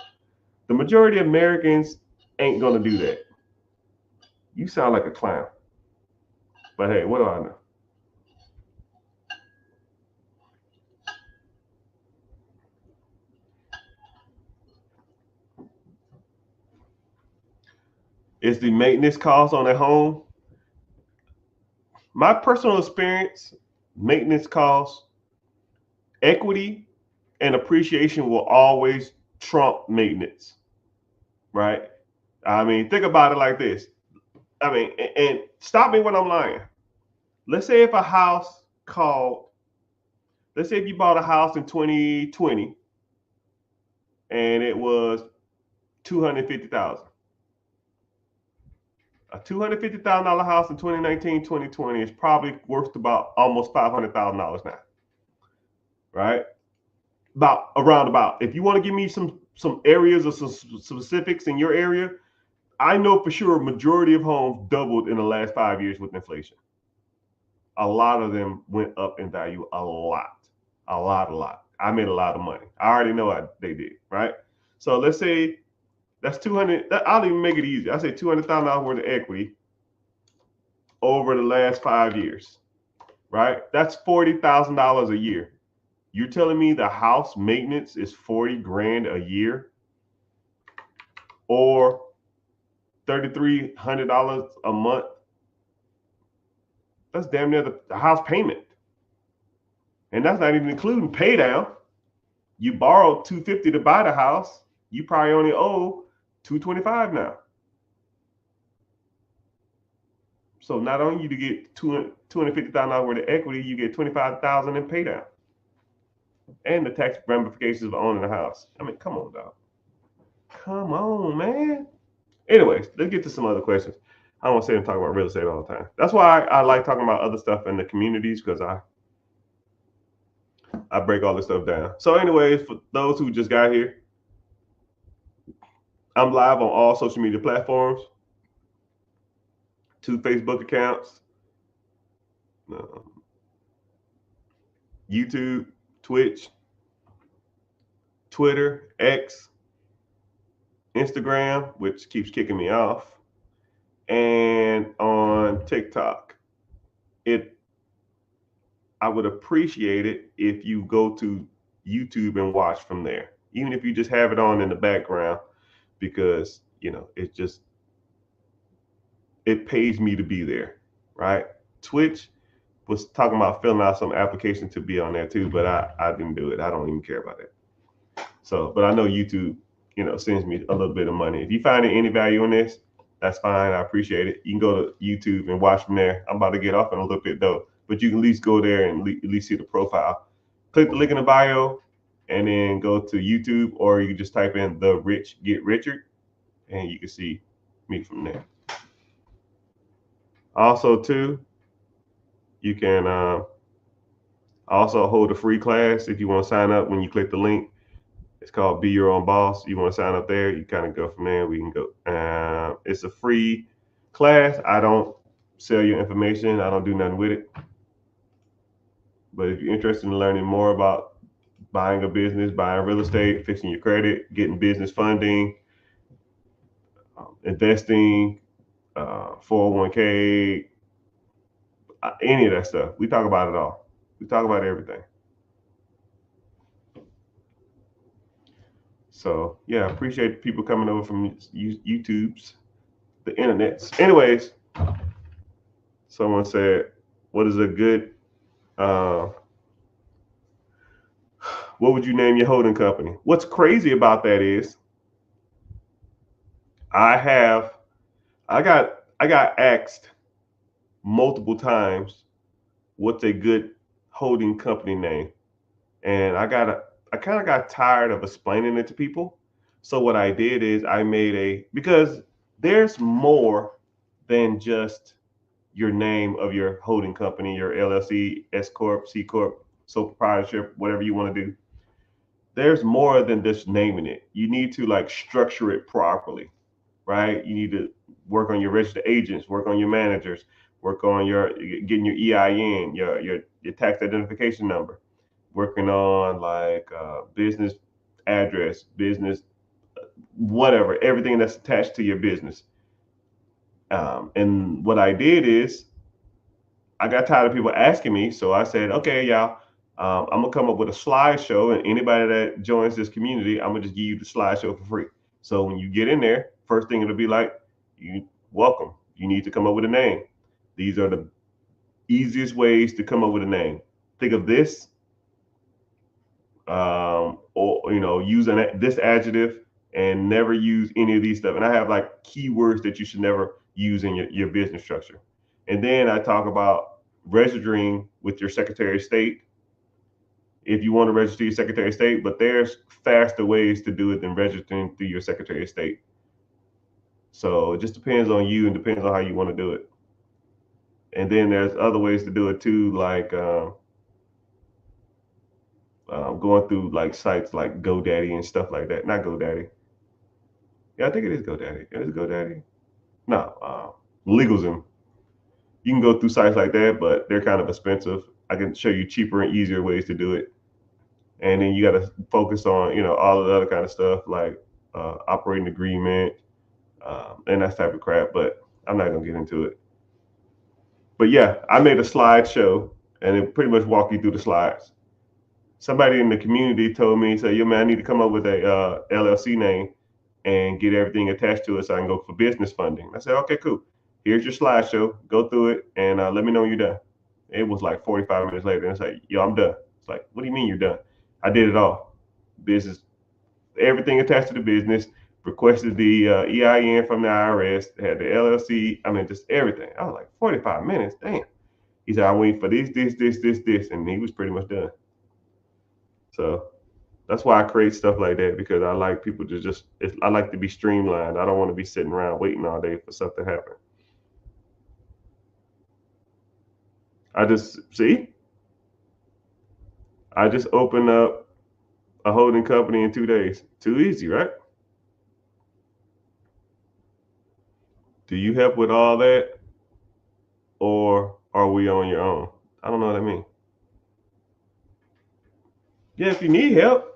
The majority of Americans ain't gonna do that. You sound like a clown. But hey, what do I know? is the maintenance cost on a home. My personal experience, maintenance costs, equity, and appreciation will always trump maintenance, right? I mean, think about it like this. I mean, and stop me when I'm lying. Let's say if a house called, let's say if you bought a house in 2020 and it was 250,000. A $250,000 house in 2019, 2020 is probably worth about almost $500,000 now, right? About around about. If you want to give me some areas or some specifics in your area, I know for sure a majority of homes doubled in the last 5 years with inflation. A lot of them went up in value a lot, a lot, a lot. I made a lot of money. I already know they did, right? So let's say that's 200. I'll even make it easy. I say $200,000 worth of equity over the last 5 years, right? That's $40,000 a year. You're telling me the house maintenance is 40 grand a year or $3,300 a month? That's damn near the house payment. And that's not even including pay down. You borrowed $250 to buy the house. You probably only owe $225 now. So not only you to get $250,000 worth of equity, you get $25,000 in pay down. And the tax ramifications of owning a house. I mean, come on, dog. Come on, man. Anyways, let's get to some other questions. I don't want to sit and talk about real estate all the time. That's why I like talking about other stuff in the communities, because I break all this stuff down. So anyways, for those who just got here, I'm live on all social media platforms, 2 Facebook accounts, YouTube, Twitch, Twitter, X, Instagram, which keeps kicking me off, and on TikTok. I would appreciate it if you go to YouTube and watch from there, even if you just have it on in the background, because it pays me to be there, right? Twitch was talking about filling out some application to be on there too, but I didn't do it. I don't even care about it. So, but I know YouTube, sends me a little bit of money. If you find any value in this, that's fine. I appreciate it. You can go to YouTube and watch from there. I'm about to get off in a little bit though, but you can at least go there and at least see the profile. Click the link in the bio and then go to YouTube, or you can just type in The Rich Get Richard and you can see me from there. Also too, you can also hold a free class if you want to sign up. When you click the link, it's called Be Your Own Boss. You want to sign up there, you kind of go from there. We can go. It's a free class. I don't sell your information. I don't do nothing with it. But if you're interested in learning more about buying a business, buying real estate, fixing your credit, getting business funding, investing, 401k, any of that stuff, we talk about it all. We talk about everything. So yeah, I appreciate people coming over from YouTube's, the internets. Anyways, someone said, what is a good, what would you name your holding company? What's crazy about that is I got asked multiple times what's a good holding company name. And I kind of got tired of explaining it to people. So what I did is I made because there's more than just your name of your holding company, your LLC, S Corp, C Corp, sole proprietorship, whatever you want to do. There's more than just naming it. You need to like structure it properly, right? You need to work on your registered agents, work on your managers, work on getting your EIN, your tax identification number, working on like business address, business, whatever, everything that's attached to your business. And what I did is I got tired of people asking me, so I said, okay, y'all, I'm gonna come up with a slideshow, and anybody that joins this community, I'm gonna just give you the slideshow for free. So when you get in there, first thing it'll be like, You welcome. You need to come up with a name. These are the easiest ways to come up with a name. Think of this, or use this adjective, and never use any of these stuff. And I have like keywords that you should never use in your business structure. And then I talk about registering with your Secretary of State if you want to register your Secretary of State, but there's faster ways to do it than registering through your Secretary of State. So it just depends on you and depends on how you want to do it. And then there's other ways to do it too, like going through like sites like GoDaddy and stuff like that. Not GoDaddy. Yeah, I think it is GoDaddy. It is GoDaddy. No, LegalZoom. You can go through sites like that, but they're kind of expensive. I can show you cheaper and easier ways to do it. And then you got to focus on, all of the other kind of stuff like operating agreement and that type of crap. But I'm not gonna get into it. But yeah, I made a slideshow and it pretty much walk you through the slides. Somebody in the community told me, say, "Yo, man, I need to come up with a LLC name and get everything attached to it so I can go for business funding." I said, "Okay, cool. Here's your slideshow. Go through it and let me know when you're done." It was like 45 minutes later, and it's like, "Yo, I'm done." It's like, "What do you mean you're done?" I did it all. Business, everything attached to the business. Requested the EIN from the IRS. Had the LLC. I mean, just everything. I was like, 45 minutes. Damn. He said, "I wait for this, and he was pretty much done." So that's why I create stuff like that because I like people to I like to be streamlined. I don't want to be sitting around waiting all day for something to happen. I just see, I just opened up a holding company in 2 days. Too easy, right? Do you help with all that or are we on your own? I don't know what I mean. Yeah, if you need help,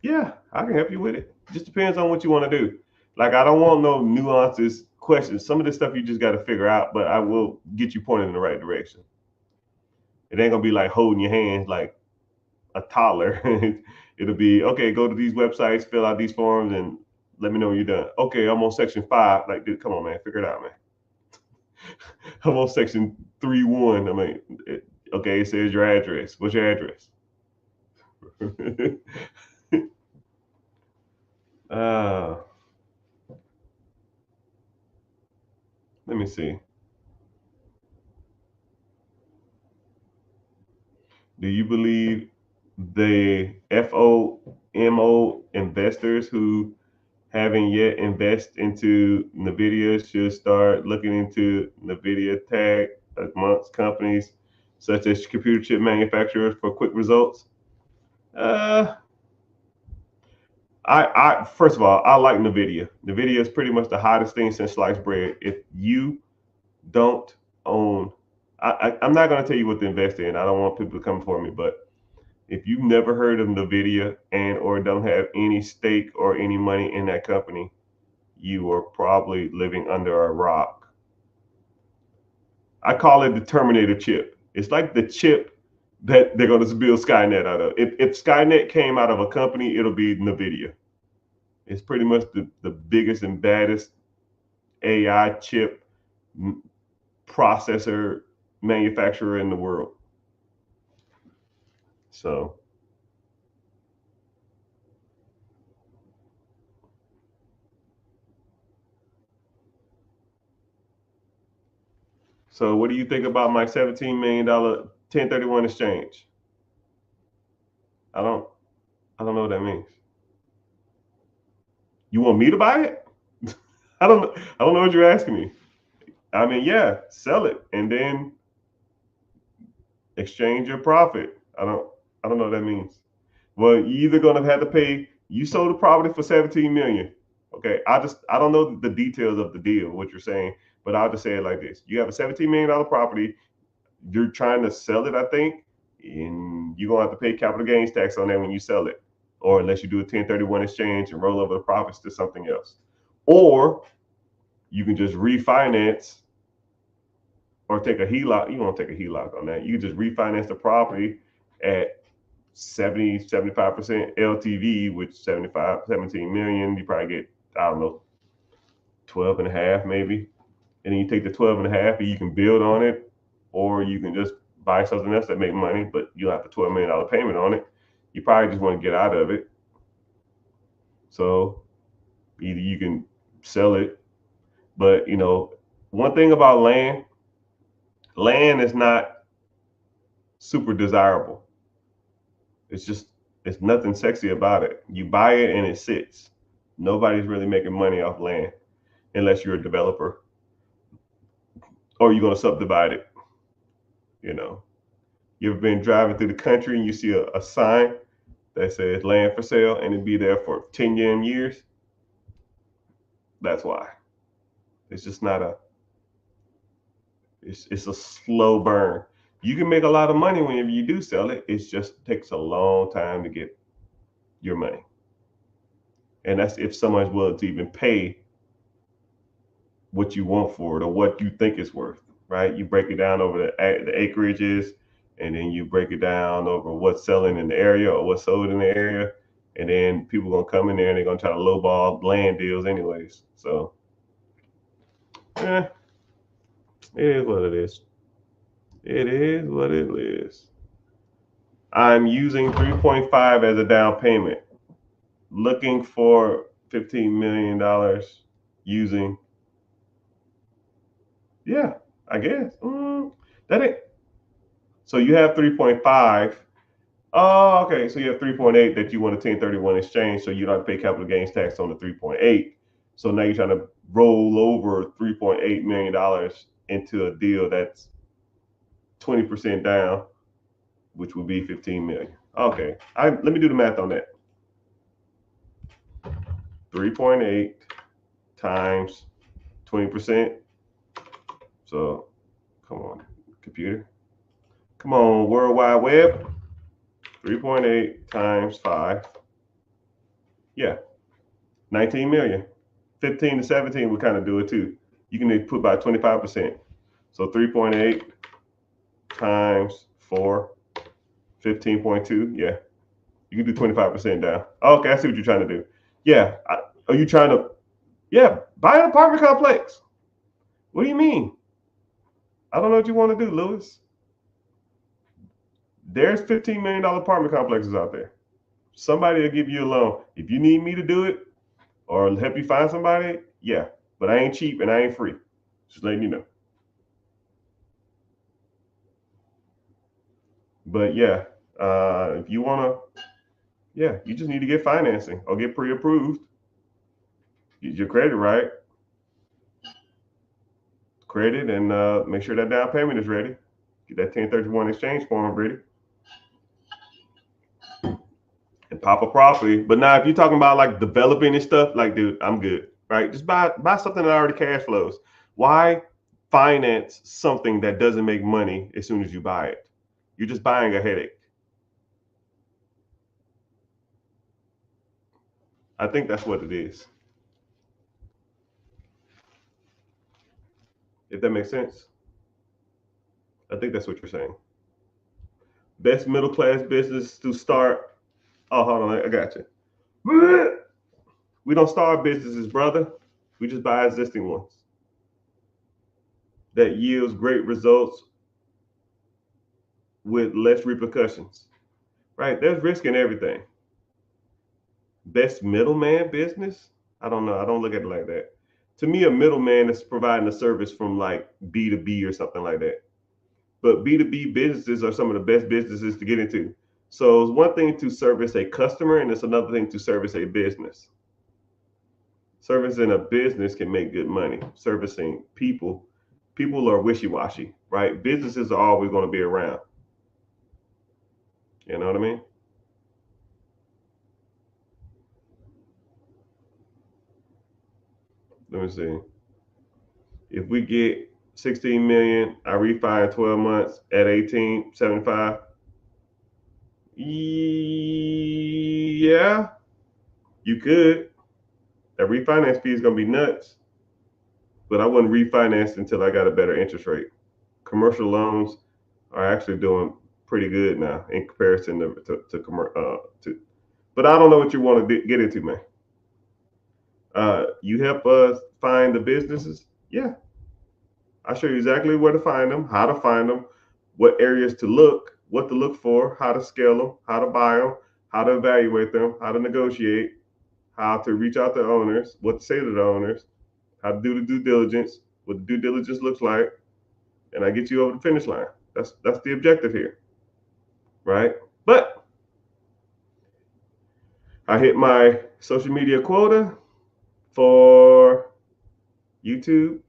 yeah, I can help you with it. Just depends on what you want to do. Like I don't want no nuances, questions. Some of this stuff you just got to figure out, but I will get you pointed in the right direction. It ain't gonna be like holding your hands like a toddler. It'll be okay. Go to these websites, fill out these forms, and let me know when you're done. Okay, I'm on section 5. Like, dude, come on, man, figure it out, man. I'm on section 3.1. I mean, okay, it says your address. What's your address? uh, Let me see. Do you believe the FOMO investors who haven't yet invest into NVIDIA should start looking into NVIDIA tag amongst companies such as computer chip manufacturers for quick results? Uh, I first of all, I like NVIDIA. NVIDIA is pretty much the hottest thing since sliced bread. If you don't own, I'm not going to tell you what to invest in. I don't want people to come for me, but if you've never heard of NVIDIA and or don't have any stake or any money in that company, you are probably living under a rock. I call it the Terminator chip. It's like the chip that they're going to build Skynet out of. If Skynet came out of a company, it'll be NVIDIA. It's pretty much the biggest and baddest AI chip processor manufacturer in the world. So, so what do you think about my $17 million 1031 exchange? I don't, I don't know what that means. You want me to buy it? I don't know. I don't know what you're asking me. I mean, yeah, sell it and then exchange your profit. I don't know what that means. Well, you either gonna have to pay. You sold the property for 17 million. Okay, I don't know the details of the deal, what you're saying, but I'll just say it like this: you have a $17 million property. You're trying to sell it, I think, and you're gonna have to pay capital gains tax on that when you sell it, or unless you do a 1031 exchange and roll over the profits to something else, or you can just refinance or take a HELOC. You won't take a HELOC on that. You just refinance the property at 75% LTV, which 17 million, you probably get, I don't know, 12 and a half maybe. And then you take the 12 and a half and you can build on it, or you can just buy something else that make money, but you'll have a $12 million payment on it. You probably just want to get out of it. So either you can sell it, but you know, one thing about land is not super desirable. It's nothing sexy about it. You buy it and it sits. Nobody's really making money off land unless you're a developer or you're going to subdivide it. You know, you ever been driving through the country and you see a sign that says land for sale and it be there for 10 years? That's why. It's just not it's a slow burn. You can make a lot of money whenever you do sell it. It just takes a long time to get your money. And that's if someone's willing to even pay what you want for it or what you think it's worth, right? You break it down over the acreages, and then you break it down over what's selling in the area or what's sold in the area. And then people are going to come in there and they're going to try to lowball land deals anyways. So, yeah, it is what it is. It is what it is. I'm using 3.5 as a down payment. Looking for $15 million using, yeah, I guess. That ain't. So you have 3.5. Oh, okay. So you have 3.8 that you want a 1031 exchange, so you don't have to pay capital gains tax on the 3.8. So now you're trying to roll over $3.8 million into a deal that's 20% down, which would be 15 million. Okay. Let me do the math on that. 3.8 times 20%. So come on, computer. Come on, World Wide Web. 3.8 times 5. Yeah, 19 million. 15 to 17 would kind of do it too. You can put by 25%. So 3.8 times 4, 15.2. Yeah, you can do 25% down. Okay, I see what you're trying to do. Yeah, are you trying to, yeah, buy an apartment complex? What do you mean? I don't know what you want to do, Lewis. There's $15 million apartment complexes out there. Somebody will give you a loan. If you need me to do it or help you find somebody, yeah. But I ain't cheap and I ain't free. Just letting you know. But yeah, if you want to, yeah, you just need to get financing or get pre-approved. Get your credit right. Credit and make sure that down payment is ready. Get that 1031 exchange form ready. And pop a property. But now if you're talking about like developing and stuff, like dude, I'm good. Right? Just buy something that already cash flows. Why finance something that doesn't make money as soon as you buy it? You're just buying a headache. I think that's what it is. If that makes sense. I think that's what you're saying. Best middle class business to start. Oh, hold on, I got you. We don't start businesses, brother. We just buy existing ones that yields great results with less repercussions. Right? There's risk in everything. Best middleman business? I don't know. I don't look at it like that. To me, a middleman is providing a service from like B2B or something like that. But B2B businesses are some of the best businesses to get into. So it's one thing to service a customer, and it's another thing to service a business. Servicing a business can make good money. Servicing people are wishy-washy, right? Businesses are always going to be around. You know what I mean? Let me see. If we get 16 million, I refi in 12 months at 18.75. Yeah, you could. That refinance fee is going to be nuts, but I wouldn't refinance until I got a better interest rate. Commercial loans are actually doing pretty good now in comparison to but I don't know what you want to get into, man. you help us find the businesses? Yeah, I show you exactly where to find them, how to find them, what areas to look, what to look for, how to scale them, how to buy them, how to evaluate them, how to negotiate, how to reach out to owners, what to say to the owners, how to do the due diligence, what the due diligence looks like, and I get you over the finish line. That's the objective here, right? But I hit my social media quota for YouTube,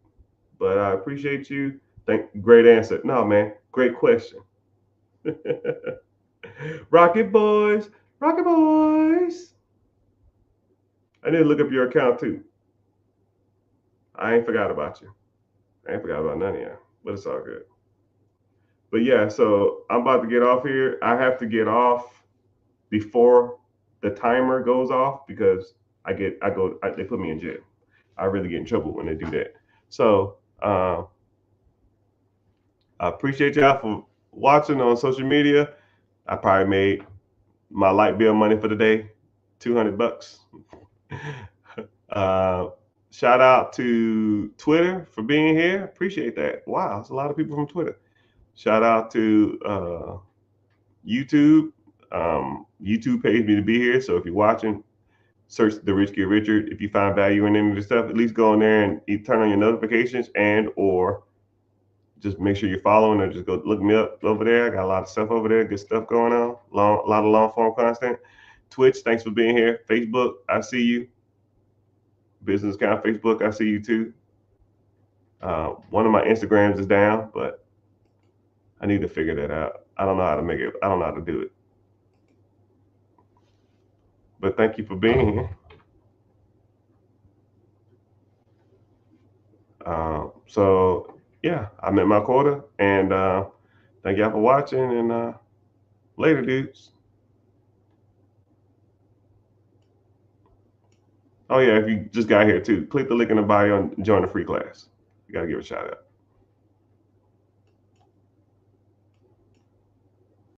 but I appreciate you. Great answer. No, man, great question. Rocket boys, Rocket boys. I need to look up your account too. I ain't forgot about you. I ain't forgot about none of you, but it's all good. But yeah, so I'm about to get off here. I have to get off before the timer goes off because they put me in jail. I really get in trouble when they do that. So I appreciate y'all for watching on social media. I probably made my light bill money for the day, $200. Shout out to Twitter for being here. Appreciate that. Wow, it's a lot of people from Twitter. Shout out to YouTube. YouTube pays me to be here. So if you're watching, search The Rich Get Richard. If you find value in any of the stuff, at least go in there and turn on your notifications and or just make sure you're following or just go look me up over there. I got a lot of stuff over there, good stuff going on. A lot of long form content. Twitch, thanks for being here. Facebook, I see you. Business account, Facebook, I see you too. One of my Instagrams is down, but I need to figure that out. I don't know how to make it. I don't know how to do it. But thank you for being here. So yeah, I met my quota, and thank y'all for watching. And later, dudes. Oh yeah, if you just got here too, click the link in the bio and join the free class. You gotta give a shout out.